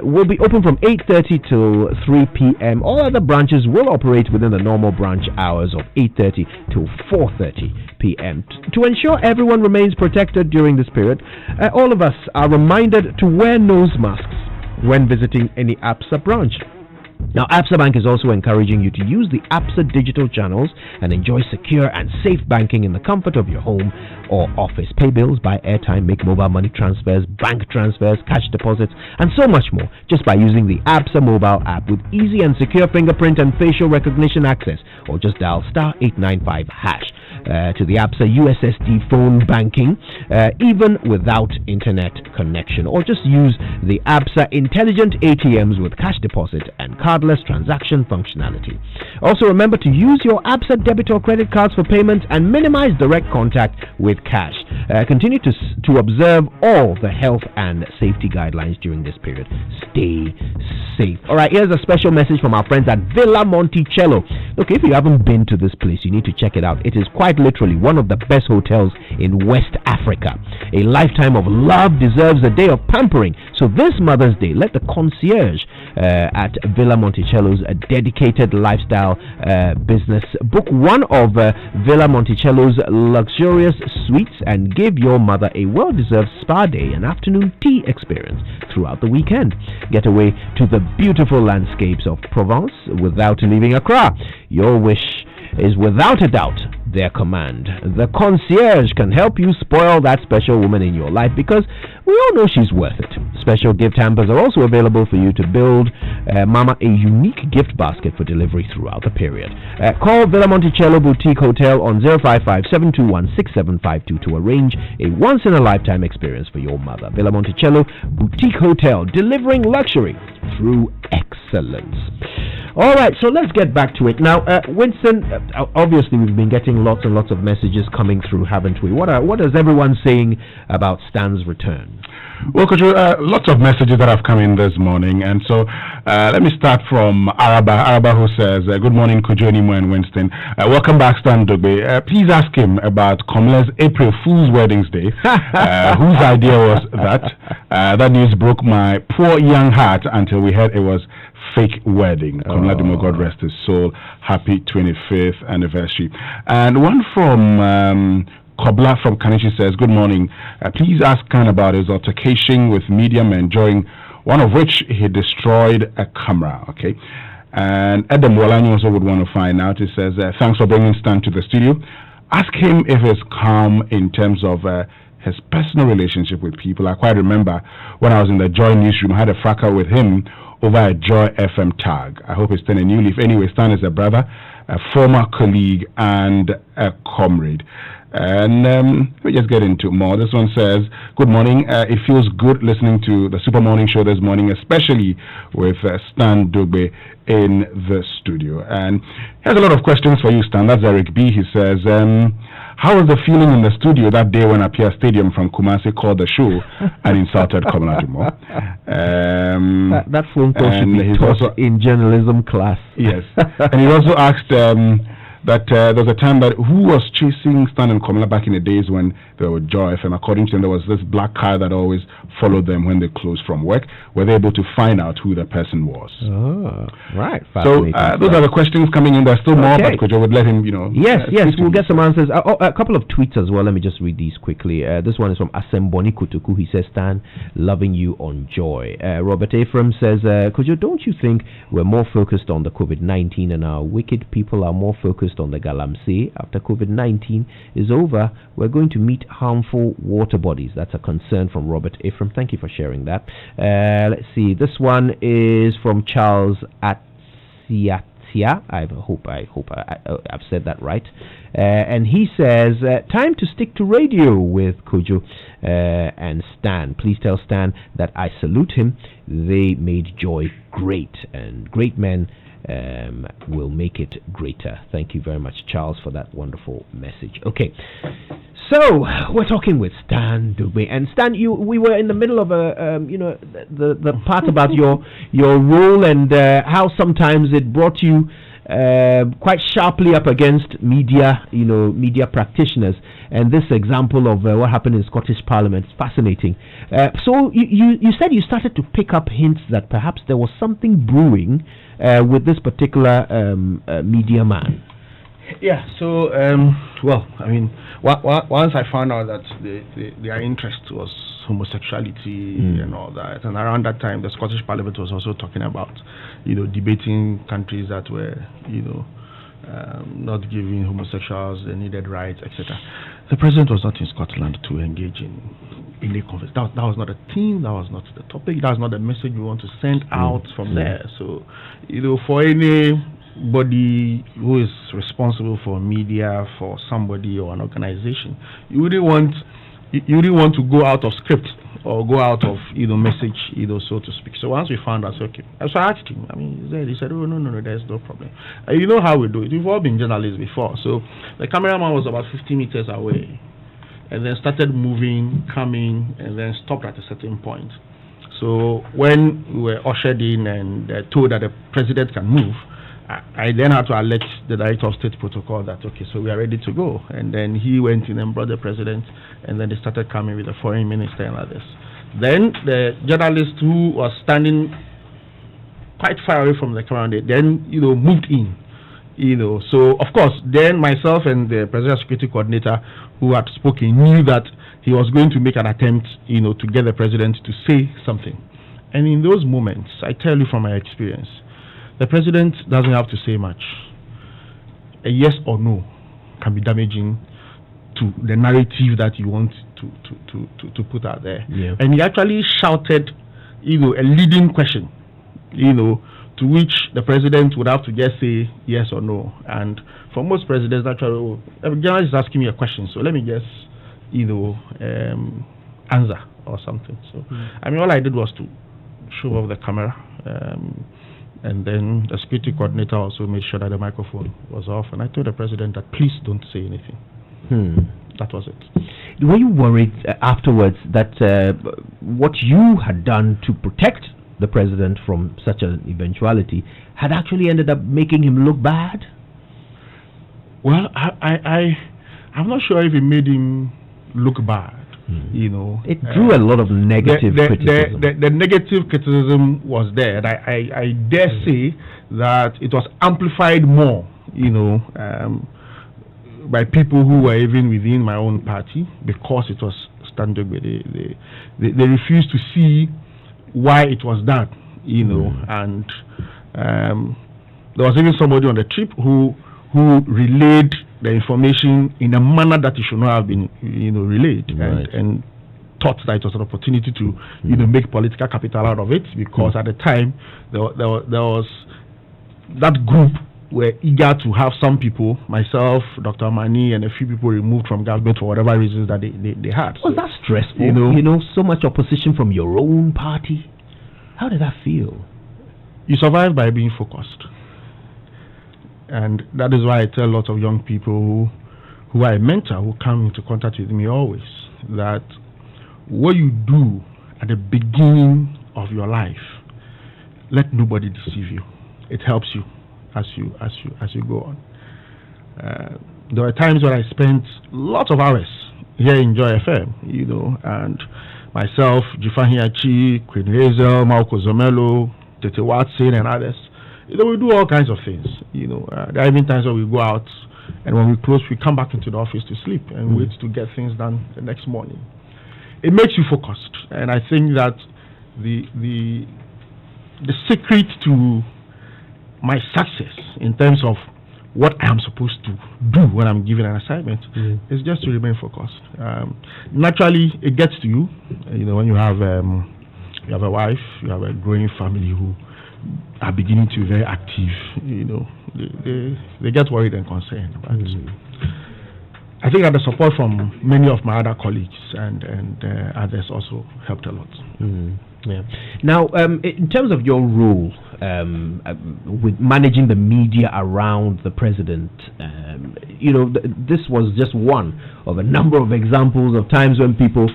will be open from 8:30 till 3 p.m. All other branches will operate within the normal branch hours of 8:30 till 4:30 p.m. To ensure everyone remains protected during this period, all of us are reminded to wear nose masks when visiting any Absa branch. Now, Absa Bank is also encouraging you to use the Absa digital channels and enjoy secure and safe banking in the comfort of your home or office. Pay bills, buy airtime, make mobile money transfers, bank transfers, cash deposits, and so much more just by using the Absa mobile app with easy and secure fingerprint and facial recognition access, or just dial star 895# to the Absa USSD phone banking, even without internet connection, or just use the Absa intelligent ATMs with cash deposit and cardless contactless transaction functionality. Also, remember to use your Absa debit or credit cards for payments and minimize direct contact with cash. Continue to observe all the health and safety guidelines during this period. Stay safe. All right, here's a special message from our friends at Villa Monticello. Look, if you haven't been to this place, you need to check it out. It is quite literally one of the best hotels in West Africa. A lifetime of love deserves a day of pampering. So this Mother's Day, let the concierge at Villa Monticello's dedicated lifestyle business book one of Villa Monticello's luxurious suites and give your mother a well-deserved spa day and afternoon tea experience throughout the weekend. Get away to the beautiful landscapes of Provence without leaving Accra. Your wish is without a doubt their command. The concierge can help you spoil that special woman in your life because we all know she's worth it. Special gift hampers are also available for you to build Mama a unique gift basket for delivery throughout the period. Call Villa Monticello Boutique Hotel on 055-721-6752 to arrange a once-in-a-lifetime experience for your mother. Villa Monticello Boutique Hotel, delivering luxury through excellence. All right, so let's get back to it. Now, Winston, obviously we've been getting lots and lots of messages coming through, haven't we? What is everyone saying about Stan's return? Well, Coach, lots of messages that have come in this morning, and so let me start from Araba, who says, good morning, Kojonimo and Winston. Welcome back, Stan Dugbe. Please ask him about Komle's April Fool's Weddings Day. Whose idea was that? That news broke my poor young heart until we heard it was fake wedding. Komla, God rest his soul. Happy 25th anniversary. And one from Kobla from Kanishi says, good morning. Please ask Khan about his altercation with media men, during one of which he destroyed a camera. Okay. And Adam Walani also would want to find out. He says, thanks for bringing Stan to the studio. Ask him if he's calm in terms of his personal relationship with people. I quite remember when I was in the Joy newsroom, I had a fracas with him over a Joy FM tag. I hope it's still a new leaf. Anyway, Stan is a brother, a former colleague, and a comrade. And let me just get into more. This one says, good morning. It feels good listening to the Super Morning Show this morning, especially with Stan Dugbe in the studio. And here's a lot of questions for you, Stan. That's Eric B. He says, how was the feeling in the studio that day when Apia Stadium from Kumasi called the show and insulted Komla Dumo? That phone call should be taught in journalism class. Yes. And he also asked that there was a time that who was chasing Stan and Komla back in the days when they were Joy FM. According to him, there was this black car that always followed them when they closed from work. Were they able to find out who the person was? Oh, right. So those are the questions coming in. There's still more, but Kojo would let him, Yes, we'll get some answers. A couple of tweets as well. Let me just read these quickly. This one is from Asemboni Kutuku. He says, Stan, loving you on Joy. Robert Ephraim says, Kojo, don't you think we're more focused on the COVID-19 and our wicked people are more focused on the Galamsey? After COVID-19 is over, we're going to meet harmful water bodies. That's a concern from Robert Ephraim. Thank you for sharing that. Let's see. This one is from Charles Atsiatia. I hope I've said that right. And he says, time to stick to radio with Kojo and Stan. Please tell Stan that I salute him. They made Joy great, and great men will make it greater. Thank you very much, Charles, for that wonderful message. Okay, so we're talking with Stan Dugbe, and Stan, we were in the middle of the part about your role and how sometimes it brought you quite sharply up against media practitioners, and this example of what happened in Scottish Parliament is fascinating. So you said you started to pick up hints that perhaps there was something brewing with this particular media man. Yeah, so, once I found out that their interest was homosexuality and all that, and around that time, the Scottish Parliament was also talking about, debating countries that were, not giving homosexuals the needed rights, etc. The president was not in Scotland to engage in a conference. That was not a theme, that was not the topic, that was not the message we want to send out from there. So, for anybody who is responsible for media, for somebody or an organization, you wouldn't want to go out of script or go out of message, so to speak. So once we found out, okay. So I asked him. I mean, he said, oh no, there's no problem. You know how we do it. We've all been journalists before. So the cameraman was about 50 meters away, and then started moving, coming, and then stopped at a certain point. So when we were ushered in and told that the president can move, I then had to alert the director of state protocol that, okay, so we are ready to go. And then he went in and brought the president, and then they started coming with the foreign minister and others. Then the journalist who was standing quite far away from the camera, they then, moved in. So of course, then myself and the presidential security coordinator who had spoken knew that he was going to make an attempt, to get the president to say something. And in those moments, I tell you from my experience, the president doesn't have to say much. A yes or no can be damaging to the narrative that you want to put out there. Yeah. And he actually shouted, a leading question, to which the president would have to just say yes or no. And for most presidents, actually, a journalist is asking me a question, so let me just, answer or something. So, I mean, all I did was to show off the camera, and then the security coordinator also made sure that the microphone was off. And I told the president that please don't say anything. That was it. Were you worried afterwards that what you had done to protect the president from such an eventuality had actually ended up making him look bad? Well, I'm not sure if it made him look bad. It drew a lot of negative criticism. The negative criticism was there. And I dare say that it was amplified more, by people who were even within my own party, because it was standard. They refused to see why it was done, and there was even somebody on the trip who relayed the information in a manner that it should not have been, relayed, right. and thought that it was an opportunity to, make political capital out of it, because at the time there was that group were eager to have some people, myself, Dr. Mani, and a few people removed from government for whatever reasons that they had. Was that stressful? So much opposition from your own party. How did that feel? You survive by being focused. And that is why I tell a lot of young people who I mentor, who come into contact with me always, that what you do at the beginning of your life, let nobody deceive you. It helps you as you go on. There are times when I spent lots of hours here in Joy FM, and myself, Jifahiachi, Queen Hazel, Malco Zomelo, Tete Watson, and others. We do all kinds of things. There are even times when we go out, and when we close, we come back into the office to sleep and wait to get things done the next morning. It makes you focused, and I think that the secret to my success in terms of what I am supposed to do when I'm given an assignment is just to remain focused. Naturally, it gets to you. When you have a wife, you have a growing family who are beginning to be very active. They get worried and concerned. But I think that the support from many of my other colleagues and others also helped a lot. Yeah. Now, in terms of your role with managing the media around the president, this was just one of a number of examples of times when people,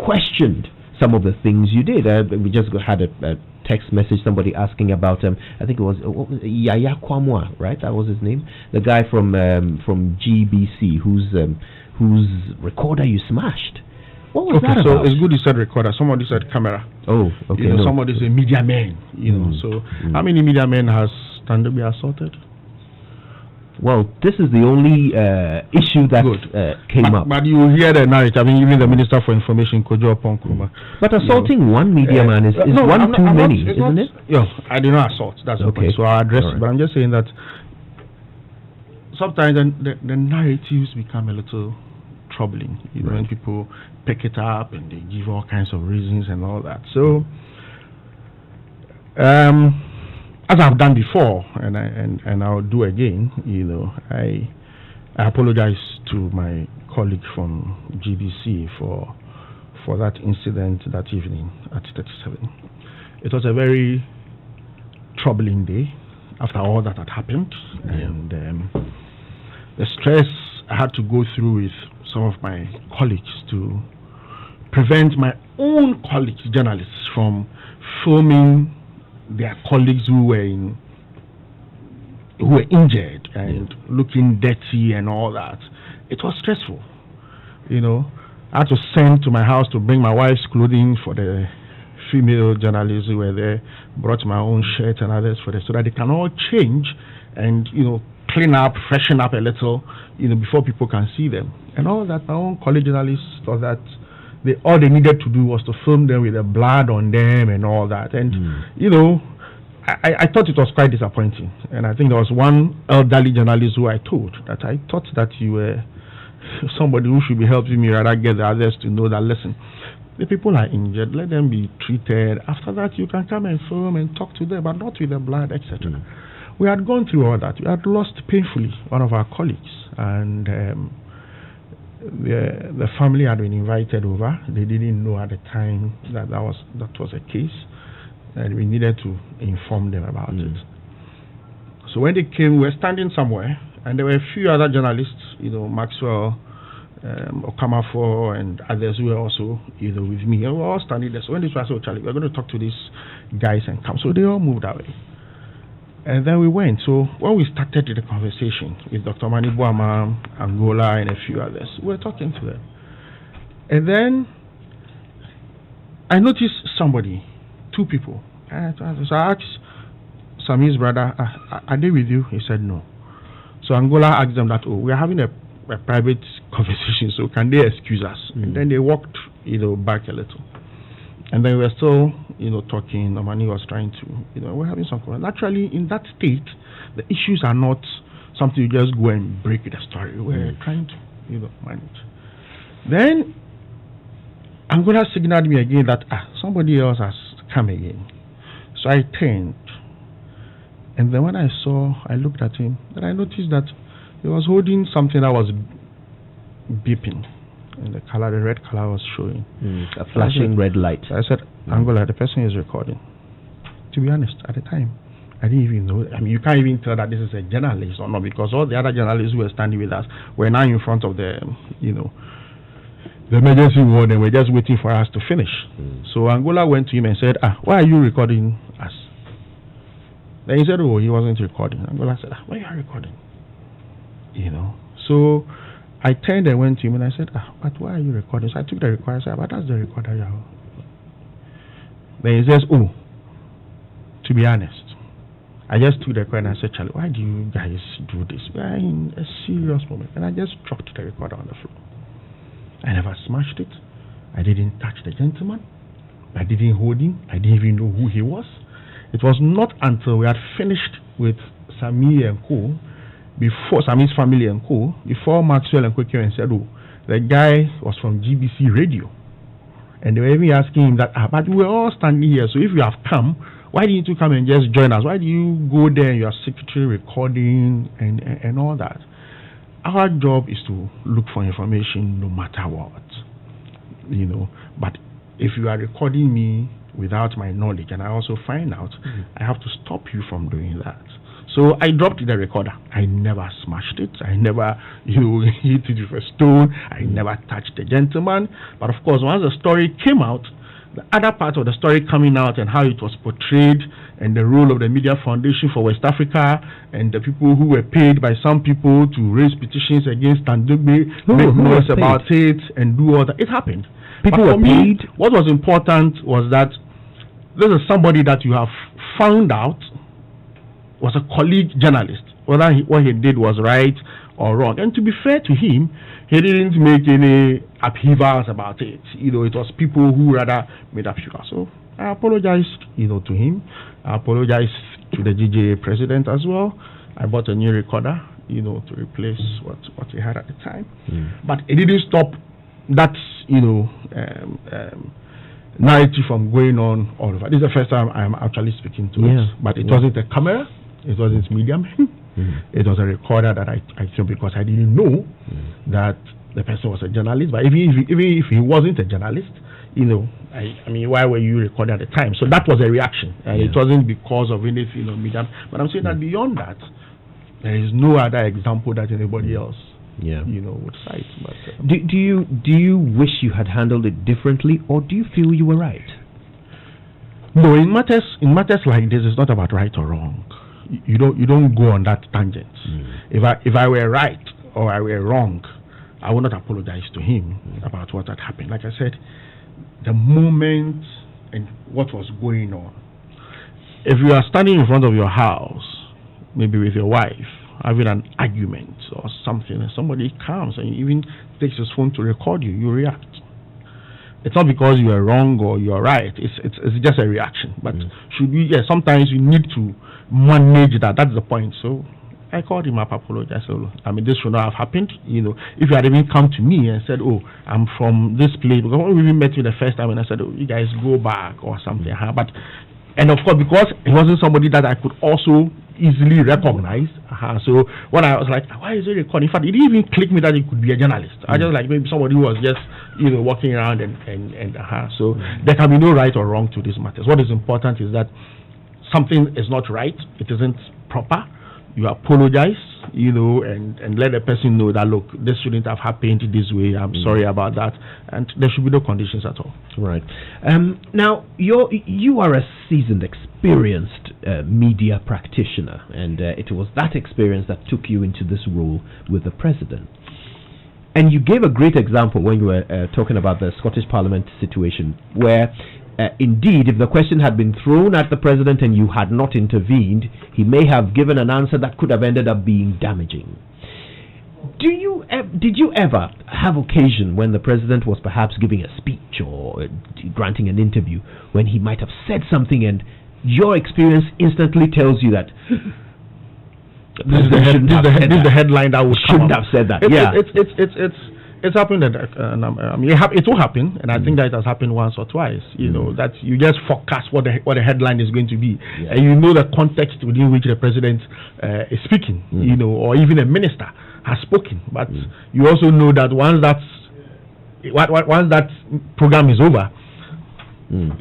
questioned some of the things you did. We just had a text message, somebody asking about I think it was Yaya Kwamwa, right? That was his name. The guy from GBC whose recorder you smashed. What was that so about? it's good you said recorder. Somebody said camera. Oh, okay. Somebody said media man. So how many media men has Tandobi assaulted? Well, this is the only issue that came up. But you hear the narrative. I mean, even the Minister for Information, Kojo Ponkruma. But assaulting one media man is one too many, isn't it? Yeah, I did not assault. That's the point. So I'll address it. But I'm just saying that sometimes the narratives become a little troubling. When people pick it up and they give all kinds of reasons and all that. So, as I've done before, and I'll do again, I apologize to my colleague from GBC for for that incident that evening at 37. It was a very troubling day after all that had happened, and the stress I had to go through with some of my colleagues to prevent my own colleagues, journalists, from filming their colleagues who were injured and looking dirty and all that. It was stressful, you know. I had to send to my house to bring my wife's clothing for the female journalists who were there, brought my own shirt and others for them, so that they can all change and, you know, clean up, freshen up a little, you know, before people can see them. And all that, my own colleague journalists thought that all they needed to do was to film them with the blood on them and all that. And, you know, I thought it was quite disappointing. And I think there was one elderly journalist who I told that I thought that you were somebody who should be helping me rather get the others to know that, listen, the people are injured, let them be treated. After that, you can come and film and talk to them, but not with the blood, etc. We had gone through all that. We had lost painfully one of our colleagues, and the family had been invited over. They didn't know at the time that was the case, and we needed to inform them about it. So when they came, we were standing somewhere, and there were a few other journalists, you know, Maxwell, Okamafo, and others who were also, you know, with me. And we were all standing there. So when this was, so Charlie, we're going to talk to these guys and come. So they all moved away. And then we went. So when we started the conversation with Dr. Mani Buama, Angola, and a few others, we were talking to them. And then I noticed somebody, two people. So I asked Sami's brother, are they with you? He said no. So Angola asked them that, we are having a private conversation, so can they excuse us? And then they walked, you know, back a little. And then we were still, you know, talking. Mani was trying to, you know, we're having some conversation. Actually, in that state, the issues are not something you just go and break the story. We're trying to, you know, manage. Then Angola signaled me again that somebody else has come again. So I turned. And then when I looked at him, then I noticed that he was holding something that was beeping. And the red color was showing. A flashing red light. So I said, Angola, the person is recording. To be honest, at the time, I didn't even know. I mean, you can't even tell that this is a journalist or not, because all the other journalists who were standing with us were now in front of the, you know, the emergency ward, and we're just waiting for us to finish. So Angola went to him and said, why are you recording us? Then he said, he wasn't recording. Angola said, why are you recording? You know. So I turned and went to him and I said, but why are you recording? So I took the recorder. I said, but that's the recorder. Then he says, to be honest, I just took the recorder and I said, Charlie, why do you guys do this? We are in a serious moment. And I just dropped the recorder on the floor. I never smashed it. I didn't touch the gentleman. I didn't hold him. I didn't even know who he was. It was not until we had finished with Sami and co, before Sami's family and co, before Maxwell and co came and said, the guy was from GBC Radio. And they were even asking him that, but we were all standing here, so if you have come, why didn't you come and just join us? Why do you go there and you are secretary recording and all that? Our job is to look for information no matter what, you know. But if you are recording me without my knowledge and I also find out, I have to stop you from doing that. So I dropped the recorder. I never smashed it. I never, hit it with a stone. I never touched the gentleman. But of course, once the story came out, the other part of the story coming out and how it was portrayed and the role of the Media Foundation for West Africa and the people who were paid by some people to raise petitions against Tandugbe, make noise about it and do all that. It happened. People were paid. What was important was that this is somebody that you have found out was a colleague journalist, whether what he did was right or wrong. And to be fair to him, he didn't make any upheavals about it. You know, it was people who rather made upheavals. So I apologized, to him. I apologized to the GJA president as well. I bought a new recorder, to replace what he had at the time. But it didn't stop that, narrative from going on all over. This is the first time I'm actually speaking to it. But it wasn't a camera. It wasn't medium. It was a recorder that I think, because I didn't know that the person was a journalist. But even if he wasn't a journalist, I mean, why were you recording at the time? So that was a reaction, and it wasn't because of anything, But I'm saying that beyond that, there is no other example that anybody else, would cite. But, do you wish you had handled it differently, or do you feel you were right? No, in matters like this, it's not about right or wrong. You don't go on that tangent. If I were right or I were wrong, I would not apologize to him about what had happened. Like I said, the moment and what was going on. If you are standing in front of your house, maybe with your wife, having an argument or something, and somebody comes and even takes his phone to record you, you react. It's not because you are wrong or you are right. It's just a reaction. But should we? Yeah, sometimes you need to manage that. That's the point. So I called him up, apologized. I mean, this should not have happened. If you had even come to me and said, "Oh, I'm from this place," because when we met you the first time, and I said, "Oh, you guys go back" or something. But and of course, because he wasn't somebody that I could also easily recognize. So when I was like, why is he recording? In fact, it didn't even click me that he could be a journalist. I just like maybe somebody who was just walking around and so there can be no right or wrong to these matters. What is important is that something is not right, it isn't proper. You apologize, and let the person know that, look, this shouldn't have happened this way. I'm sorry about that, and there should be no conditions at all. Right. Now, you are a seasoned, experienced media practitioner, and it was that experience that took you into this role with the president. And you gave a great example when you were talking about the Scottish Parliament situation, where indeed, if the question had been thrown at the president and you had not intervened, he may have given an answer that could have ended up being damaging. Did you ever have occasion when the president was perhaps giving a speech or granting an interview when he might have said something and your experience instantly tells you that this is the headline that shouldn't have said that? It's happened, it will happen, and I think that it has happened once or twice. That you just forecast what the headline is going to be, and you know the context within which the president is speaking, or even a minister has spoken. But you also know that once that program is over,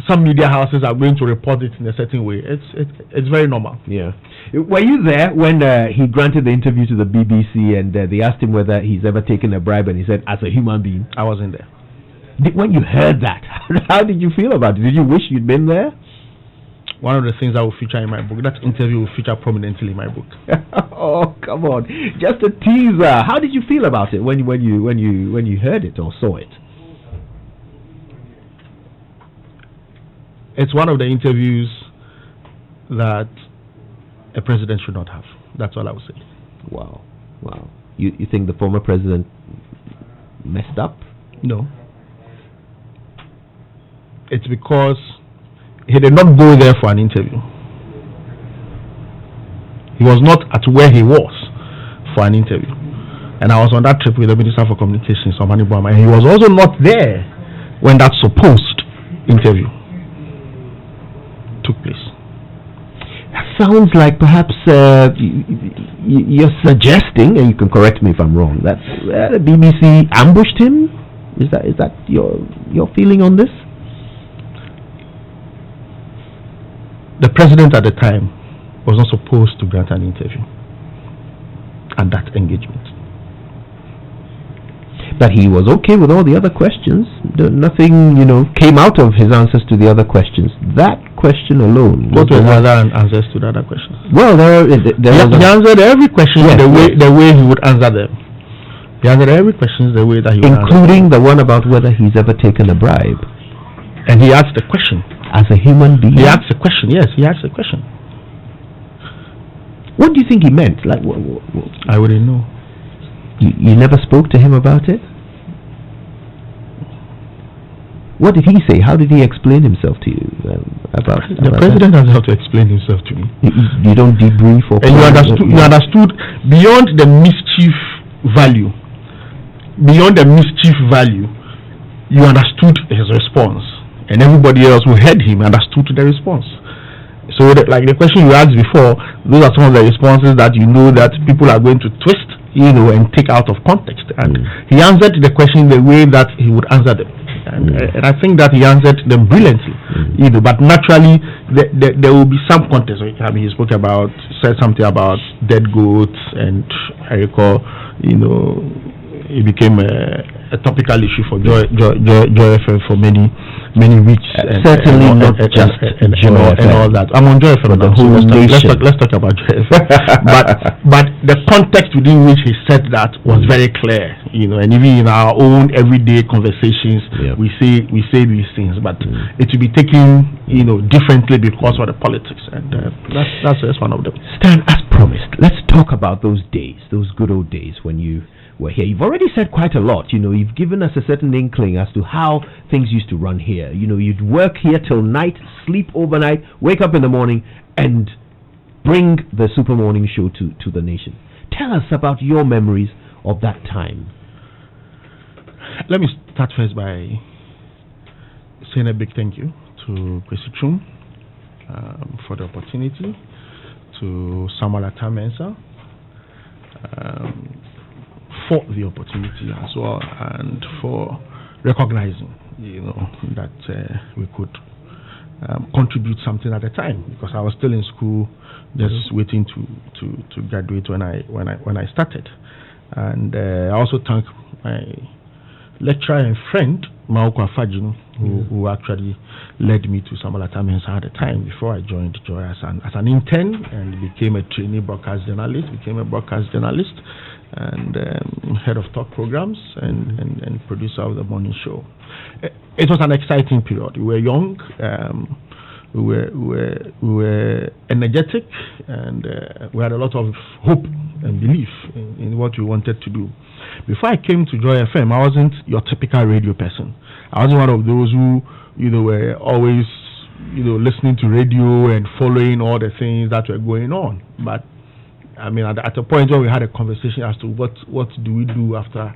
some media houses are going to report it in a certain way. It's very normal. Yeah. Were you there when he granted the interview to the BBC and they asked him whether he's ever taken a bribe, and he said, as a human being? I wasn't there. When you heard that, how did you feel about it? Did you wish you'd been there? One of the things I will feature in my book, that interview will feature prominently in my book. Oh, come on. Just a teaser. How did you feel about it when you heard it or saw it? It's one of the interviews that a president should not have. That's all I would say. Wow. You think the former president messed up? No. It's because he did not go there for an interview. He was not at where he was for an interview. And I was on that trip with the Minister for Communications, Omani Boama, and he was also not there when that supposed interview took place. Sounds like perhaps you're suggesting, and you can correct me if I'm wrong, that the BBC ambushed him. Is that your feeling on this? The president at the time was not supposed to grant an interview at that engagement. But he was okay with all the other questions. Nothing, came out of his answers to the other questions. That question alone. What were the other answers to the other questions? Well, he answered every question the way he would answer them. He answered every question the way that he would answer them. Including the one about whether he's ever taken a bribe. And he asked the question. As a human being? He asked a question, yes, he asked a question. What do you think he meant? Like, I wouldn't know. You never spoke to him about it? What did he say? How did he explain himself to you about the president that? Has how to explain himself to me. You don't debrief or... And you understood beyond the mischief value. Beyond the mischief value, you understood his response. And everybody else who heard him understood the response. So like the question you asked before, those are some of the responses that you know that people are going to twist, and take out of context. And he answered the question the way that he would answer them. and I think that he answered them brilliantly. But naturally, there will be some context. I mean, he said something about dead goats, and I recall, it became a topical issue for Joy FM for many weeks. Certainly not just and all that. I'm on Joy FM, but the whole nation. Let's talk about Joy FM. but the context within which he said that was very clear, and even in our own everyday conversations, we say these things, but it will be taken, differently because of the politics, and that's one of them. Stan, as promised, let's talk about those days, those good old days when you were here. You've already said quite a lot. You've given us a certain inkling as to how things used to run here. You'd work here till night, sleep overnight, wake up in the morning, and bring the Super Morning Show to the nation. Tell us about your memories of that time. Let me start first by saying a big thank you to Kwesi Chum for the opportunity, to Samuel Atamensa for the opportunity as well, and for recognizing, that we could contribute something at a time, because I was still in school, just waiting to graduate when I started. And I also thank my lecturer and friend Maoko Afajino, who actually led me to Samuel Atamensa at the time before I joined Joy as an intern, and became a trainee broadcast journalist, and head of talk programs and producer of the morning show. It was an exciting period. We were young, we were energetic, and we had a lot of hope and belief in what we wanted to do. Before I came to Joy FM, I wasn't your typical radio person. I wasn't one of those who, were always, listening to radio and following all the things that were going on. But I mean, at a point where we had a conversation as to what do we do after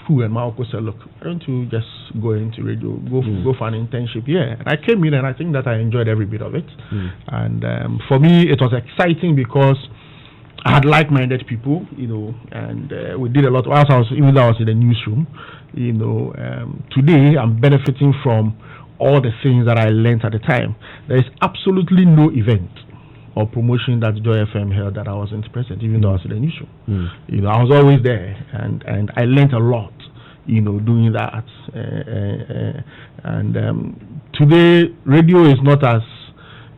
school, and my uncle said, "Look, why don't you just go into radio, go for an internship here?" And I came in, and I think that I enjoyed every bit of it. And for me, it was exciting because I had like-minded people, and we did a lot. Even though I was in the newsroom, today I'm benefiting from all the things that I learned at the time. There is absolutely no event or promotion that Joy FM held that I wasn't present, even though I was in the newsroom. I was always there, and I learned a lot, doing that. Today, radio is not as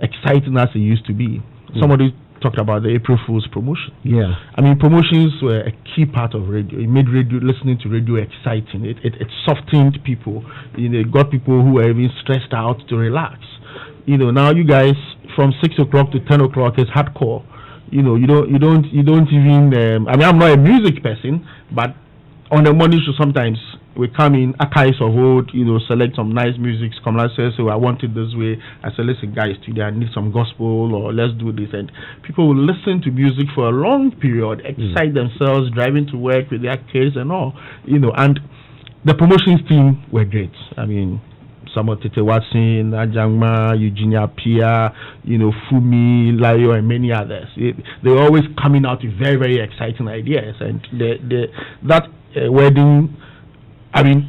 exciting as it used to be. Somebody talked about the April Fool's promotion. Yeah, I mean, promotions were a key part of radio. It made listening to radio exciting. It softened people. It got people who were even stressed out to relax. Now you guys, from 6 o'clock to 10 o'clock is hardcore. You don't even. I mean, I'm not a music person, but on the morning show sometimes we come in archives of old, select some nice music. Come and say, "So I want it this way." I say, "Listen, guys, today I need some gospel, or let's do this." And people will listen to music for a long period, excite themselves, driving to work with their kids and all. And the promotions team were great. I mean, Samuel Tete Watson, Ajangma, Eugenia Pia, Fumi, Layo, and many others. They were always coming out with very, very exciting ideas. And that wedding, I mean,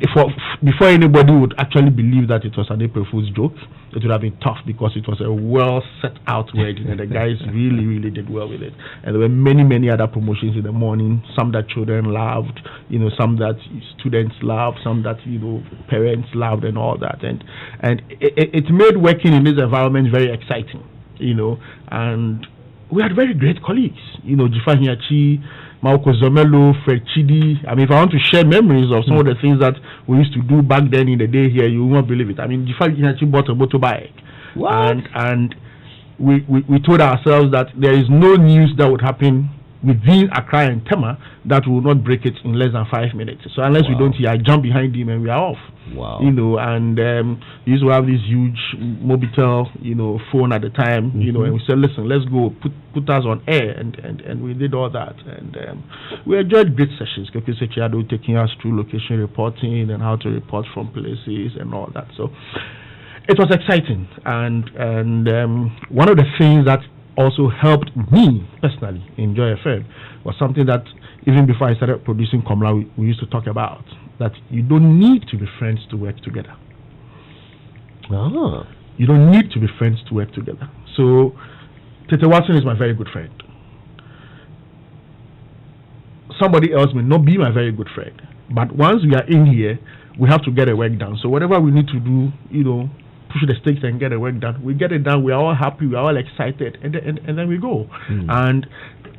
before anybody would actually believe that it was an April Fool's joke, it would have been tough, because it was a well set out wedding, and the guys really, really did well with it. And there were many, many other promotions in the morning, some that children loved, some that students loved, some that parents loved, and all that. And it made working in this environment very exciting, and we had very great colleagues, Jifa Hiachi, Maoko Zomelo, Fred Chidi. I mean, if I want to share memories of some of the things that we used to do back then in the day here, you won't believe it. I mean, Jifa Hiachi bought a motorbike. What? And we told ourselves that there is no news that would happen within Accra and Tema that will not break it in less than 5 minutes. So unless we don't hear, I jump behind him and we are off. Wow. And he used to have this huge Mobitel, phone at the time, and we said, "Listen, let's go, put us on air," and we did all that, and we enjoyed great sessions. Keke Sechiado taking us through location reporting and how to report from places and all that. So it was exciting, and one of the things that also helped me personally in Joy FM was something that even before I started producing Komla, we used to talk about. that you don't need to be friends to work together. Ah. You don't need to be friends to work together. So, Tete Watson is my very good friend. Somebody else may not be my very good friend. But once we are in here, we have to get the work done. So whatever we need to do, push the stakes and get the work done. We get it done. We are all happy. We are all excited, and then we go. And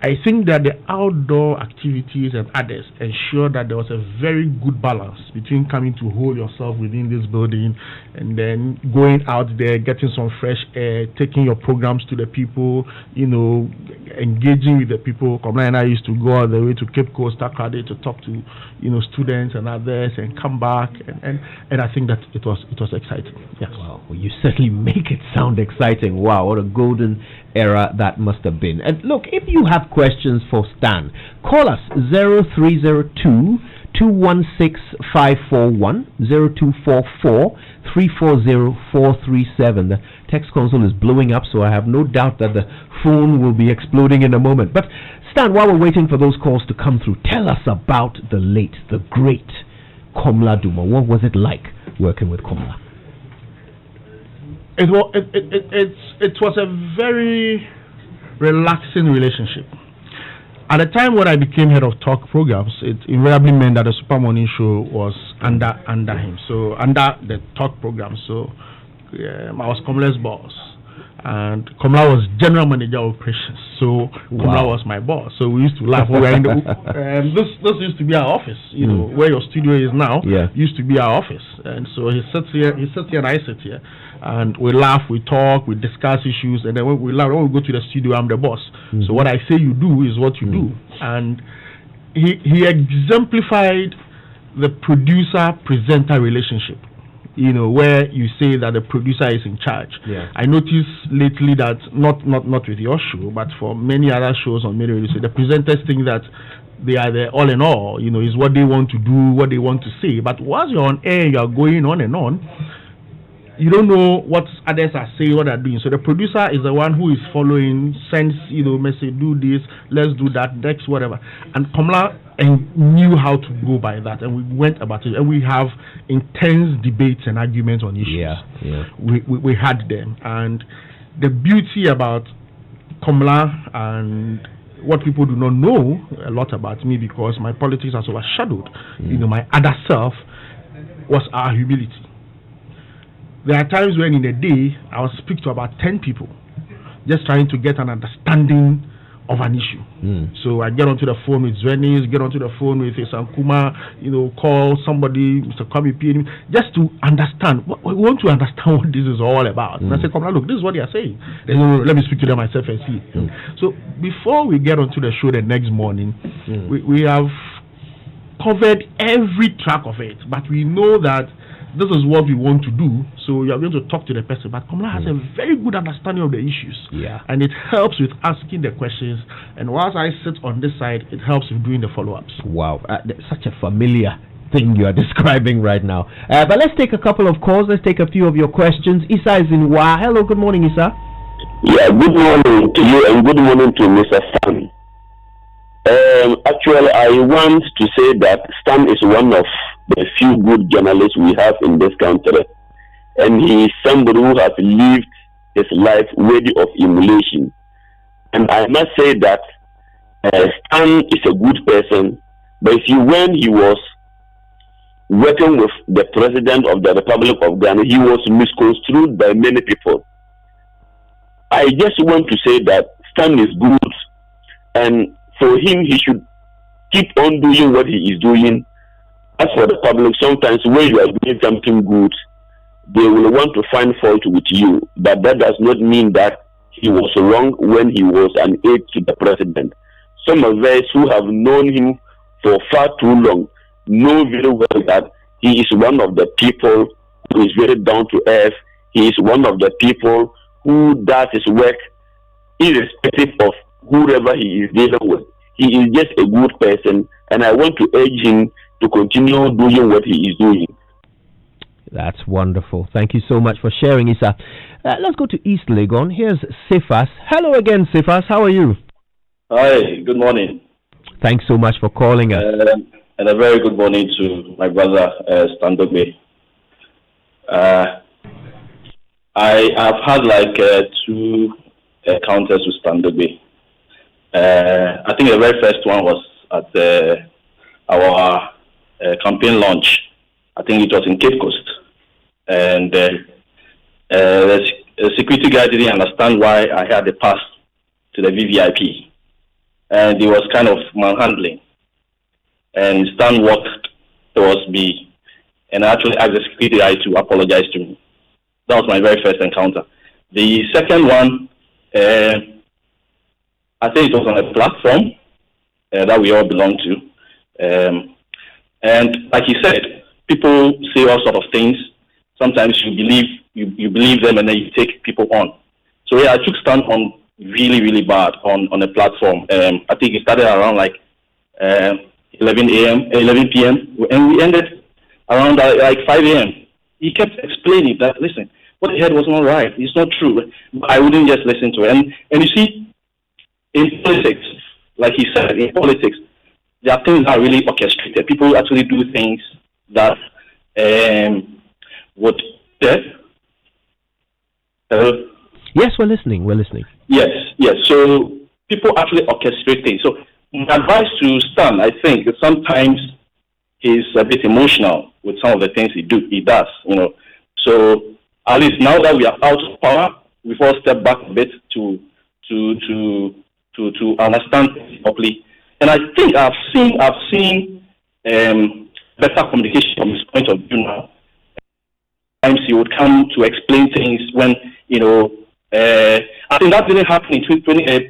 I think that the outdoor activities and others ensure that there was a very good balance between coming to hold yourself within this building and then going out there, getting some fresh air, taking your programs to the people, engaging with the people. Kamla and I used to go all the way to Cape Coast, Takade, to talk to, students and others, and come back, and I think that it was exciting. Yes. Wow, well, you certainly make it sound exciting. Wow, what a golden era that must have been. And look, if you have questions for Stan, call us 0302 216 541 0244 340 437. The text console is blowing up, so I have no doubt that the phone will be exploding in a moment. But Stan, while we're waiting for those calls to come through, tell us about the late, the great Komla Duma. What was it like working with Komla? It was a very relaxing relationship. At the time when I became head of talk programs, it invariably meant that the Super Morning Show was under him, so under the talk program. So I was Komla's boss, and Komla was general manager of operations. So Komla was my boss. So we used to laugh. We were in this used to be our office, where your studio is now. Used to be our office, and so he sits here, and I sit here. And we laugh, we talk, we discuss issues, and then when we go to the studio, I'm the boss. So what I say you do is what you do. And he exemplified the producer-presenter relationship, where you say that the producer is in charge. I noticed lately that, not with your show, but for many other shows on many radio, the presenters think that they are the all in all, is what they want to do, what they want to say. But once you're on air, you are going on and on. You don't know what others are saying, what they're doing. So the producer is the one who is following, sends, message, do this, let's do that, next, whatever. And Komla knew how to go by that, and we went about it. And we have intense debates and arguments on issues. We had them. And the beauty about Komla, and what people do not know a lot about me, because my politics has overshadowed, my other self, was our humility. There are times when in a day I will speak to about 10 people, just trying to get an understanding of an issue. So I get onto the phone with Zwenis, get onto the phone with Sankuma, call somebody, Mr. Kwame P, just to understand. We want to understand what this is all about. And I say, come on, look, this is what they are saying. They say, no, let me speak to them myself and see. So before we get onto the show the next morning, we have covered every track of it, but we know that this is what we want to do, so you are going to talk to the person. But Komla has a very good understanding of the issues, and it helps with asking the questions. And whilst I sit on this side, it helps with doing the follow-ups. Wow, such a familiar thing you are describing right now. But let's take a couple of calls. Let's take a few of your questions. Isa is in Wa. Hello, good morning, Isa. Yeah, good morning to you, and good morning to Mr. Stan. Actually, I want to say that Stan is one of the few good journalists we have in this country, and he is somebody who has lived his life worthy of emulation. And I must say that Stan is a good person, but when he was working with the President of the Republic of Ghana, he was misconstrued by many people. I just want to say that Stan is good, and for him, he should keep on doing what he is doing. As for the public, sometimes when you are doing something good, they will want to find fault with you. But that does not mean that he was wrong when he was an aide to the president. Some of us who have known him for far too long know very well that he is one of the people who is very down to earth. He is one of the people who does his work irrespective of whoever he is dealing with. He is just a good person, and I want to urge him to continue doing what he is doing. That's wonderful. Thank you so much for sharing, Isa. Let's go to East Legon. Here's Sefas. Hello again, Sefas. How are you? Hi, good morning. Thanks so much for calling us. And a very good morning to my brother, Stan Dogbe. I have had like 2 encounters with Stan Dogbe. I think the very first one was at our campaign launch. I think it was in Cape Coast. And the security guy didn't understand why I had a pass to the VVIP. And he was kind of manhandling. And Stan walked towards me and I actually asked the security guy to apologize to me. That was my very first encounter. The second one, I think it was on a platform that we all belong to. And like he said, people say all sort of things. Sometimes you believe them and then you take people on. So yeah, I took Stan on really, really bad on a platform. I think it started around like 11 p.m. and we ended around like 5 a.m. He kept explaining that, listen, what he heard was not right. It's not true. But I wouldn't just listen to it. And you see, in politics, like he said, in politics, there are things that are really orchestrated. People actually do things that would... Yes, we're listening. Yes. So people actually orchestrate things. So my advice to Stan, I think, is sometimes he's a bit emotional with some of the things he does. So at least now that we are out of power, we've all stepped back a bit to understand things properly. And I think I've seen better communication from his point of view now. Sometimes he would come to explain things when I think that didn't happen in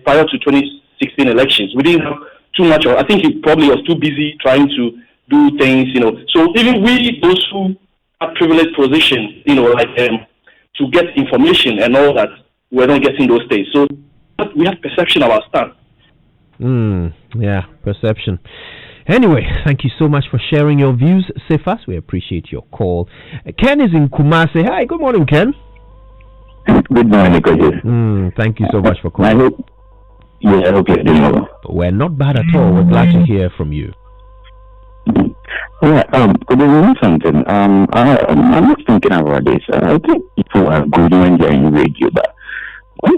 prior to 2016 elections. We didn't have too much. I think he probably was too busy trying to do things. So even we, those who have privileged positions, to get information and all that, we're not getting those things. So we have perception of our stand. Yeah, perception. Anyway, thank you so much for sharing your views, Cephas. We appreciate your call. Ken is in Kumasi. Hi, good morning, Ken. Good morning, Coach. Thank you so much for calling. I hope you're doing well. We're not bad at all. We're glad to hear from you. Yeah, could you know something? I'm not thinking about this. I think people are good when they're in radio, but when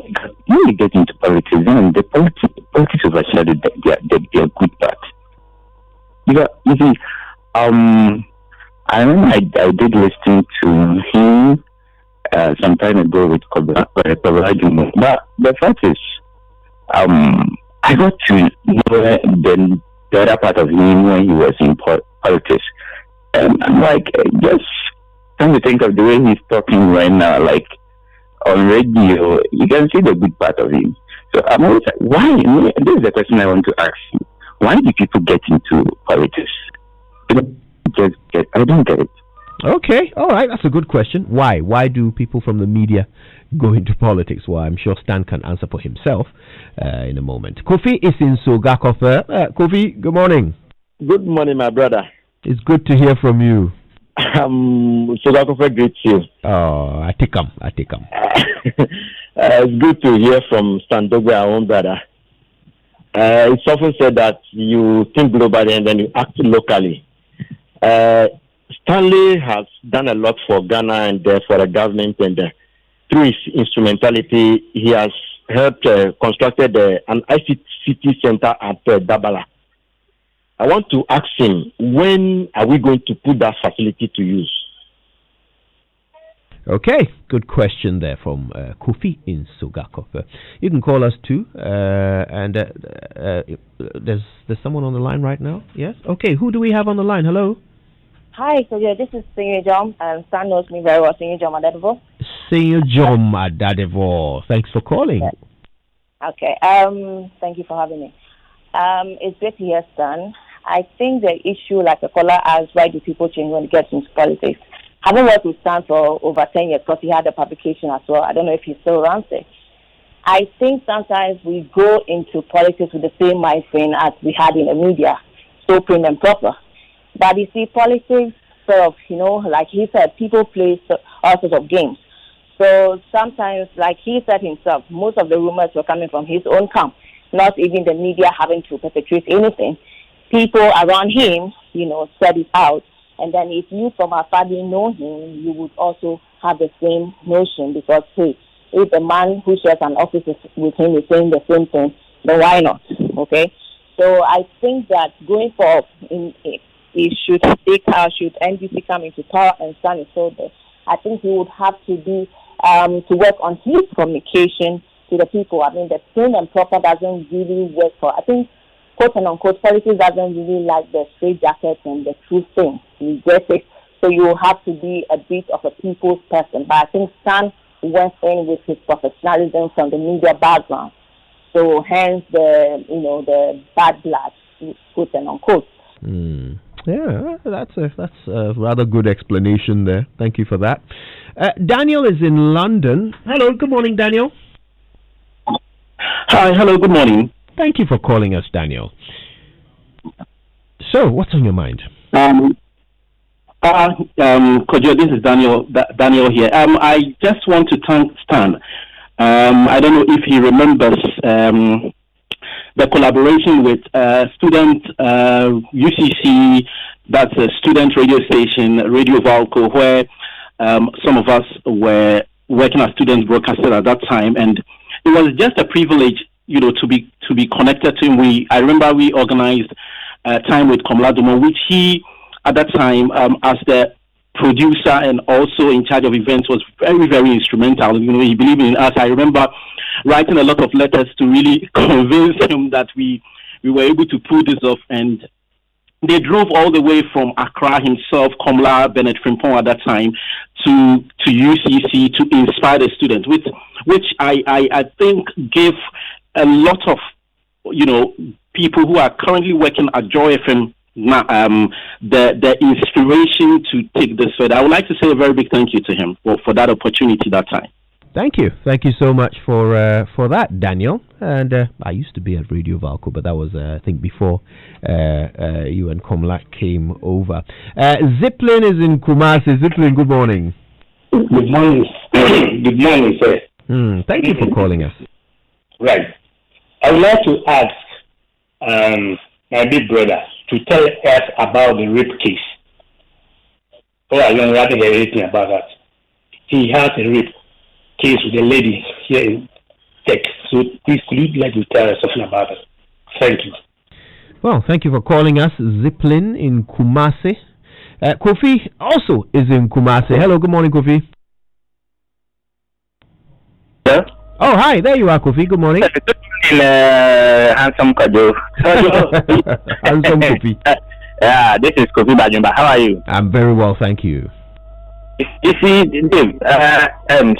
you get into politics, then the politics overshadow their good part. You see, I remember I did listen to him some time ago with Kobrajumo. But the fact is, I got to know the other part of him when he was in politics. And I'm like, just trying to think of the way he's talking right now, like on radio, you can see the good part of him. So I'm always like, why? This is the question I want to ask you. Why do people get into politics? I don't get it. Okay, all right, that's a good question. Why? Why do people from the media go into politics? Well, I'm sure Stan can answer for himself in a moment. Kofi is in Sogakofe. Kofi, good morning. Good morning, my brother. It's good to hear from you. Sogakofe greets you. Oh, I take him. It's good to hear from Stan Dogbe, our own brother. It's often said that you think globally and then you act locally. Stanley has done a lot for Ghana and for the government, and through his instrumentality, he has helped constructed an ICT center at Dabala. I want to ask him, when are we going to put that facility to use? Okay, good question there from Kofi in Sogakofe. You can call us too, and there's someone on the line right now. Yes. Okay, who do we have on the line? Hello. Hi, so yeah, this is Senior Jom. Stan knows me very well, Senior Jom Adadevo. Senior Jom Adadevo. Thanks for calling. Okay. Thank you for having me. It's great to hear Stan. I think the issue, like the caller asked, why do people change when it gets into politics? Having worked with Stan for over 10 years, because he had a publication as well. I don't know if he still runs it. I think sometimes we go into politics with the same mind frame as we had in the media, so prim and proper. But you see, politics sort of, like he said, people play all sorts of games. So sometimes, like he said himself, most of the rumors were coming from his own camp, not even the media having to perpetrate anything. people around him, said it out. And then if you from afar didn't know him, you would also have the same notion because, hey, if the man who shares an office with him is saying the same thing, then why not? Okay? So I think that going forward, should NDC come into power and stand his shoulder, I think he would have to be to work on his communication to the people. I mean, the prim and proper doesn't really work for. I think, quote and unquote, politics doesn't really like the straight jacket and the true thing. You get it? So you have to be a bit of a people's person. But I think Stan went in with his professionalism from the media background. So hence the bad blood, quote and unquote. Yeah, that's a rather good explanation there. Thank you for that. Daniel is in London. Hello, good morning, Daniel. Hi, hello, good morning. Thank you for calling us, Daniel. So, what's on your mind? Kojo, this is Daniel here. I just want to thank Stan. I don't know if he remembers the collaboration with student UCC, that's a student radio station, Radio Valco, where some of us were working as students broadcasters at that time, and it was just a privilege, to be connected to him. I remember we organized time with Komla Dumont, which he at that time, as the producer and also in charge of events, was very, very instrumental. He believed in us. I remember writing a lot of letters to really convince him that we were able to pull this off. And they drove all the way from Accra himself, Komla Bennett Frimpong at that time, to UCC to inspire the students, which I think gave a lot of, people who are currently working at Joy FM the inspiration to take this further. I would like to say a very big thank you to him for that opportunity that time. Thank you so much for that, Daniel. And I used to be at Radio Valco, but that was I think before you and Komla came over. Ziplin is in Kumasi. Ziplin, good morning. Good morning. Good morning, sir. Thank you for calling us. Right. I would like to ask my big brother to tell us about the rape case. Oh, I don't have anything about that. He has a rape case with a lady here in Tech. So please, could you like to tell us something about it? Thank you. Well, thank you for calling us. Ziplin in Kumasi. Kofi also is in Kumasi. Hello, good morning, Kofi. Yeah? Oh, hi, there you are, Kofi. Good morning. Handsome Kajo. Handsome Kofi. Yeah, this is Kofi Bajumba. How are you? I'm very well, thank you. You see, Dave,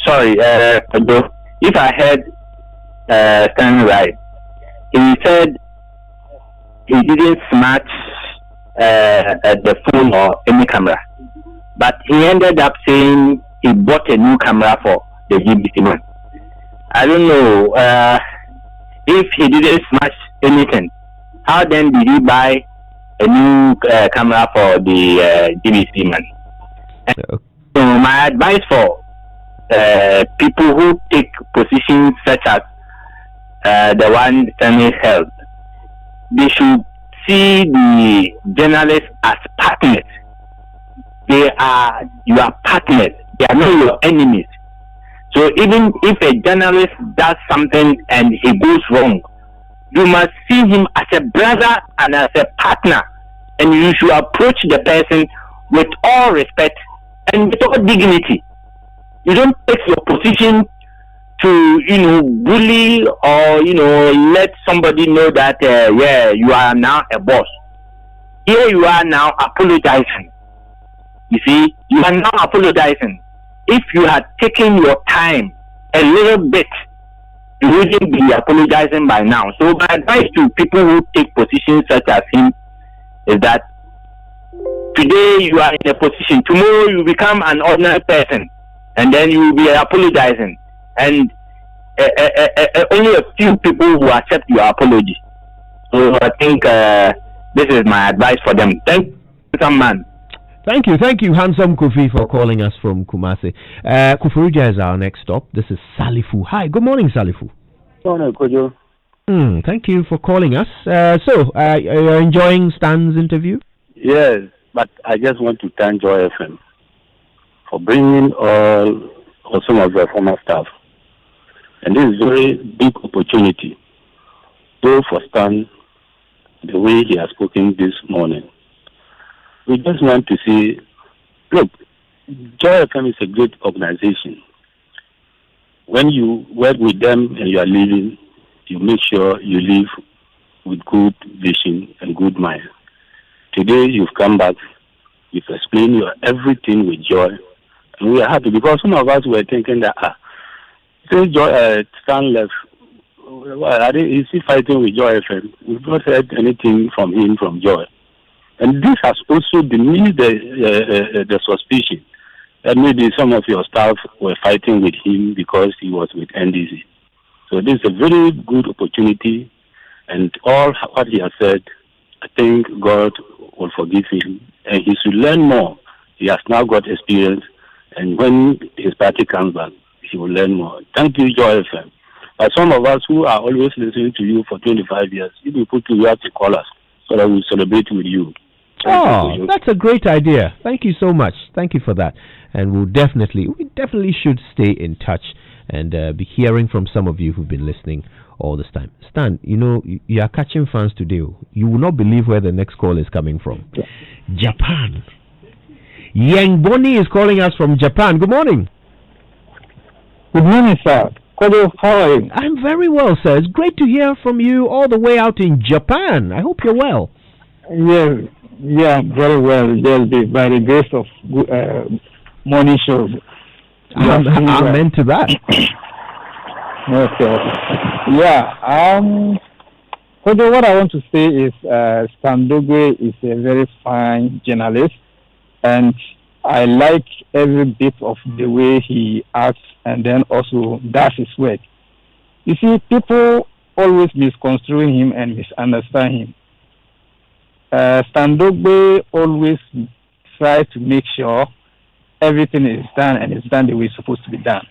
sorry, Kajo, if I heard Stan right, he said he didn't smash the phone or any camera, but he ended up saying he bought a new camera for the GBC man. I don't know if he didn't smash anything. How then did he buy a new camera for the GBC man? So my advice for people who take positions such as the one Stanley held, they should see the journalists as partners. They are your partners. They are not your enemies. So even if a journalist does something and he goes wrong, you must see him as a brother and as a partner. And you should approach the person with all respect and with all dignity. You don't take your position to, bully or, let somebody know that, you are now a boss. Here you are now apologizing. You see, you are now apologizing. If you had taken your time a little bit, you wouldn't be apologizing by now. So my advice to people who take positions such as him is that today you are in a position, tomorrow you become an ordinary person, and then you will be apologizing. And only a few people will accept your apology. So I think this is my advice for them. Thank you, some man. Thank you, handsome Kofi, for calling us from Kumasi. Kufuruja is our next stop. This is Salifu. Hi, good morning, Salifu. Good morning, Kojo. Thank you for calling us. So, you're enjoying Stan's interview? Yes, but I just want to thank Joy FM for bringing all or some of the former staff. And this is a very big opportunity, both for Stan, the way he has spoken this morning. We just want to see, look, Joy FM is a great organization. When you work with them and you are leaving, you make sure you live with good vision and good mind. Today you've come back, you've explained your everything with joy, and we are happy because some of us were thinking that since Stan left, is he fighting with Joy FM? We've not heard anything from him from Joy, and this has also diminished the suspicion that maybe some of your staff were fighting with him because he was with NDC. So this is a very good opportunity, and all what he has said, I think God will forgive him, and he should learn more. He has now got experience, and when his party comes back, he will learn more. Thank you, Joy FM. But some of us who are always listening to you for 25 years, if you put to, you have to call us so that we celebrate with you. That's a great idea. Thank you so much. Thank you for that. And we definitely should stay in touch and be hearing from some of you who've been listening all this time. Stan, you are catching fans today. You will not believe where the next call is coming from. Japan. Yang Boni is calling us from Japan. Good morning. Good morning, sir. How are you? I'm very well, sir. It's great to hear from you all the way out in Japan. I hope you're well. Yeah, very well. By the grace of morning shows. Amen to that. Okay. Yeah. What I want to say is Stan Dogwe is a very fine journalist, and I like every bit of the way he acts and then also does his work. You see, people always misconstruing him and misunderstand him. Stan Dogwe always tries to make sure everything is done and it's done the way it's supposed to be done.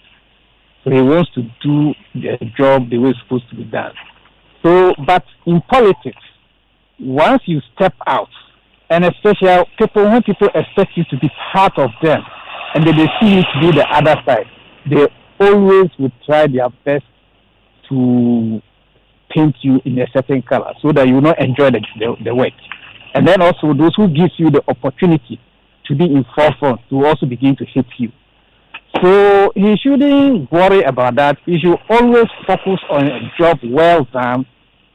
So he wants to do the job the way it's supposed to be done. So, but in politics, once you step out, and especially when people expect you to be part of them, and then they see you to be the other side, they always would try their best to paint you in a certain color so that you will not enjoy the work. And then also those who give you the opportunity to be in forefront to also begin to hit you. So he shouldn't worry about that. He should always focus on a job well done,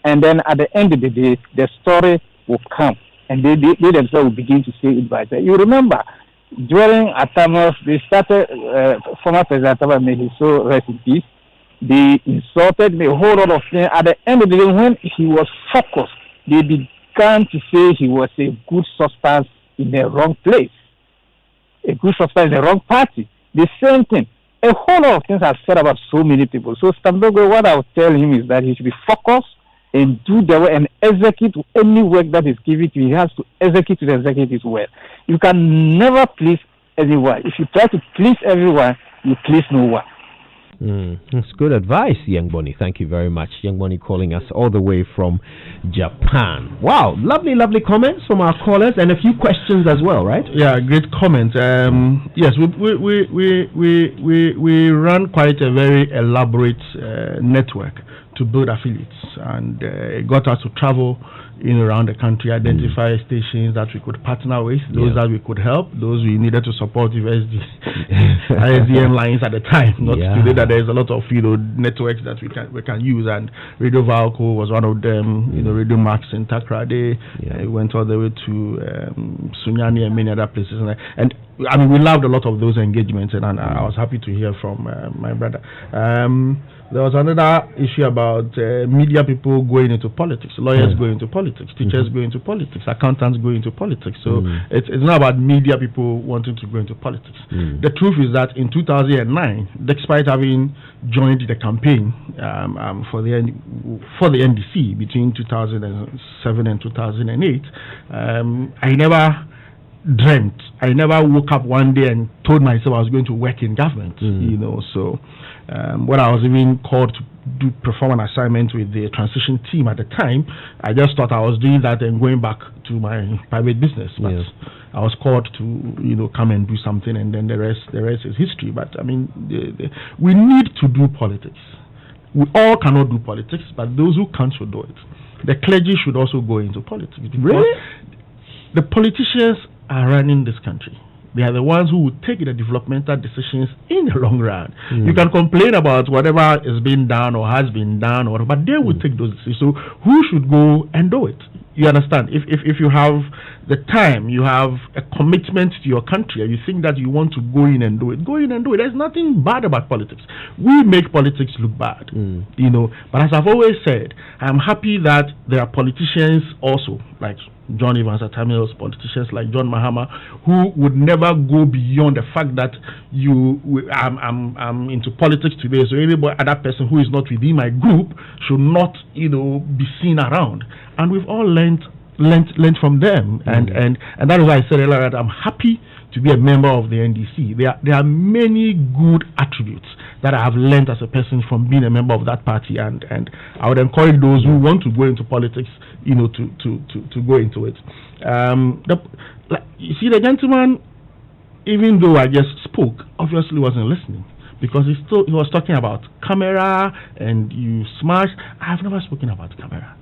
and then at the end of the day, the story will come, and they themselves will begin to say it by themselves. You remember, during Atamos, they started, former President Atamos, may his soul rest in peace, they insulted me, a whole lot of things. At the end of the day, when he was focused, they began to say he was a good substance in the wrong place, a good substance in the wrong party. The same thing. A whole lot of things are said about so many people. So Stan Dogwe, what I would tell him is that he should be focused and do the work and execute any work that is given to him. He has to execute it and execute it well. You can never please everyone. If you try to please everyone, you please no one. That's good advice, Young Bonnie. Thank you very much. Young Bonnie calling us all the way from Japan. Wow, lovely comments from our callers and a few questions as well, right? Yeah, great comments. Yes, we run quite a very elaborate network to build affiliates, and it got us to travel in around the country, identify stations that we could partner with, those that we could help, those we needed to support with ISDN lines at the time. Not today that there's a lot of networks that we can use, and Radio Valco was one of them. Radio Max in Takrade. We went all the way to Sunyani and many other places, and I mean we loved a lot of those engagements, and I was happy to hear from my brother. There was another issue about media people going into politics, lawyers going into politics, teachers going into politics, accountants going into politics. So it's not about media people wanting to go into politics. The truth is that in 2009, despite having joined the campaign for the NDC between 2007 and 2008, I never dreamt. I never woke up one day and told myself I was going to work in government. So when I was even called to perform an assignment with the transition team at the time, I just thought I was doing that and going back to my private business. But I was called to come and do something, and then the rest is history. But I mean, we need to do politics. We all cannot do politics, but those who can should do it. The clergy should also go into politics. Really? The politicians are running this country. They are the ones who will take the developmental decisions in the long run. You can complain about whatever is being done or has been done, but they will take those decisions. So who should go and do it? You understand? If you have the time, you have a commitment to your country, and you think that you want to go in and do it, go in and do it. There's nothing bad about politics. We make politics look bad, But as I've always said, I'm happy that there are politicians also, like John Evans Atamils, politicians like John Mahama, who would never go beyond the fact that I'm into politics today, so any other person who is not within my group should not, be seen around. And we've all learned from them, and that is why I said earlier that I'm happy to be a member of the NDC. There are many good attributes that I have learned as a person from being a member of that party, and I would encourage those who want to go into politics, to go into it. You see, the gentleman, even though I just spoke, obviously wasn't listening, because he was talking about camera and you smash. I have never spoken about camera.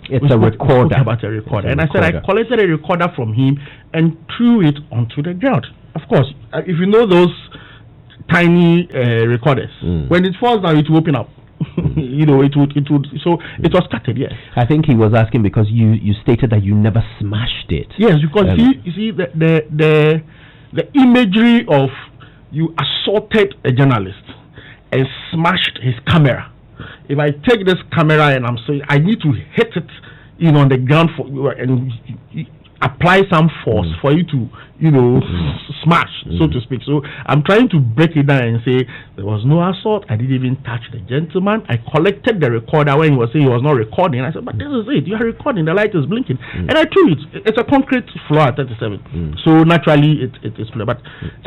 It's a recorder. About a recorder. And I said I collected a recorder from him and threw it onto the ground. Of course, if you know those tiny recorders, when it falls down, it will open up. It would. So it was scattered. Yes. I think he was asking because you stated that you never smashed it. Yes, because you see the imagery of you assaulted a journalist and smashed his camera. If I take this camera and I'm saying I need to hit it, on the ground and apply some force for you to, smash, so to speak. So I'm trying to break it down and say there was no assault. I didn't even touch the gentleman. I collected the recorder when he was saying he was not recording. I said, but this is it. You are recording. The light is blinking. And I threw it. It's a concrete floor at 37. So naturally it is clear. But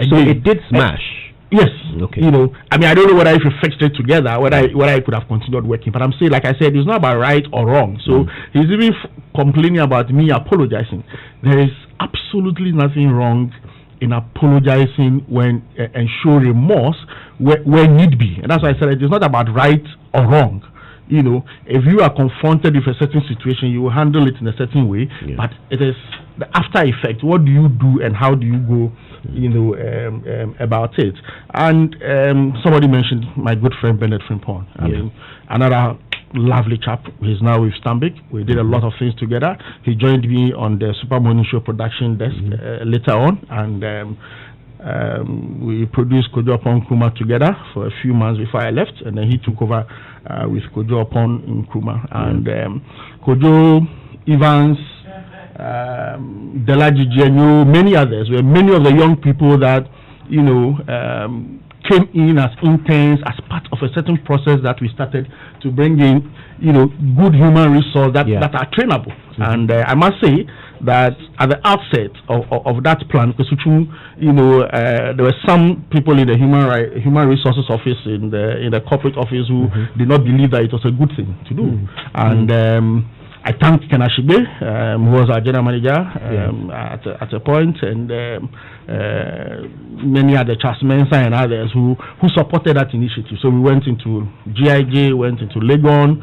so it did smash. Yes. Okay. I mean, I don't know whether if you fixed it together, whether I could have continued working. But I'm saying, like I said, it's not about right or wrong. So he's even complaining about me apologizing. There is absolutely nothing wrong in apologizing when and show remorse where need be. And that's why I said it is not about right or wrong. If you are confronted with a certain situation, you will handle it in a certain way. But it is the after effect. What do you do and how do you go? About it. And somebody mentioned my good friend Bernard Frimpong. I mean, another lovely chap. He's now with Stambik. We did a lot of things together. He joined me on the Super Morning Show production desk later on, and we produced Kojo Upon Nkrumah together for a few months before I left, and then he took over with Kojo Upon Nkrumah and Kojo Evans, Delaji Jenyo, many others. Were many of the young people that came in as interns as part of a certain process that we started to bring in good human resources that are trainable. And I must say that at the outset of that plan, because there were some people in the human resources office in the corporate office who did not believe that it was a good thing to do. And I thank Kenashibe, who was our general manager at a point, and many other Charles Mensah and others who supported that initiative. So we went into GIJ, went into Legon,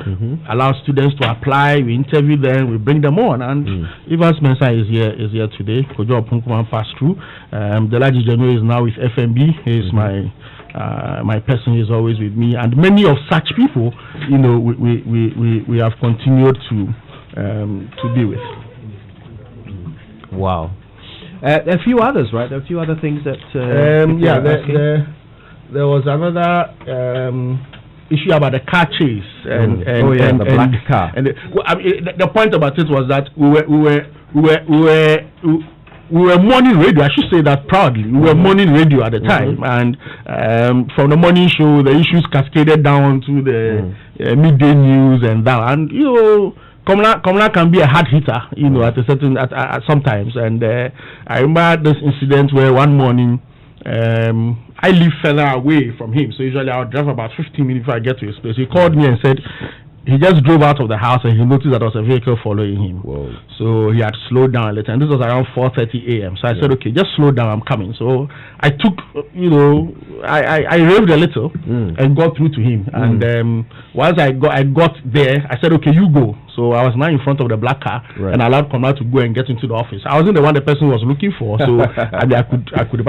allowed students to apply, we interviewed them, we bring them on, and Evans Mensah is here today. Kojo Upon Nkrumah passed through. Delaji Jeno is now with FMB. He is my person, is always with me, and many of such people, we have continued to be with. Wow. A few others, right? A few other things that. There was another issue about the car chase and the black car. And the point about it was that we were morning radio. I should say that proudly. We were morning radio at the time, and from the morning show, the issues cascaded down to the midday news and that. And Komla can be a hard hitter, at a certain at sometimes. And I remember this incident where one morning I live further away from him, so usually I would drive about 15 minutes before I get to his place. He called me and said he just drove out of the house and he noticed that there was a vehicle following him. Whoa. So he had slowed down a little, and this was around 4:30 a.m. So I said, okay, just slow down, I'm coming. So I took, I raved a little and got through to him. And once I got there, I said, okay, you go. So I was now in front of the black car and allowed Komla to go and get into the office. I wasn't the one the person was looking for, so I could.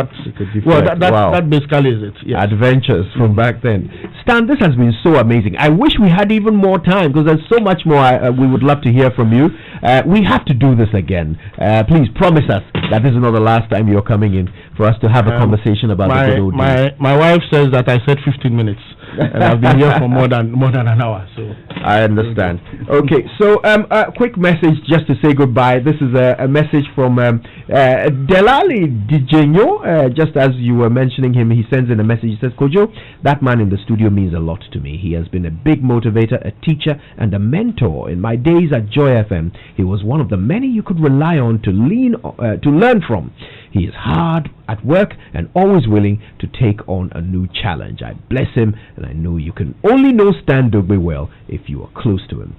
Well, that basically is it. Yes. Adventures from back then. Stan, this has been so amazing. I wish we had even more time because there's so much more we would love to hear from you. We have to do this again. Please promise us that this is not the last time you're coming in for us to have a conversation about the good old days. My wife says that I said 15 minutes, and I've been here for more than an hour. So I understand. Okay, so a quick message just to say goodbye. This is a message from Delali Dijenyo. Just as you were mentioning him, he sends in a message. He says, Kojo, that man in the studio means a lot to me. He has been a big motivator, a teacher, and a mentor. In my days at Joy FM, he was one of the many you could rely on to learn from. He is hard at work and always willing to take on a new challenge. I bless him, and I know you can only know Stan Dugbe well if you are close to him.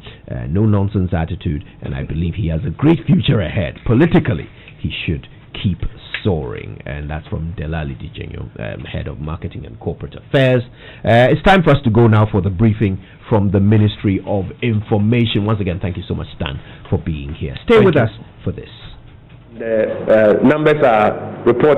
No nonsense attitude, and I believe he has a great future ahead. Politically, he should keep soaring. And that's from Delali Dijenyo, Head of Marketing and Corporate Affairs. It's time for us to go now for the briefing from the Ministry of Information. Once again, thank you so much, Stan, for being here. Stay with us for this. The numbers are reported.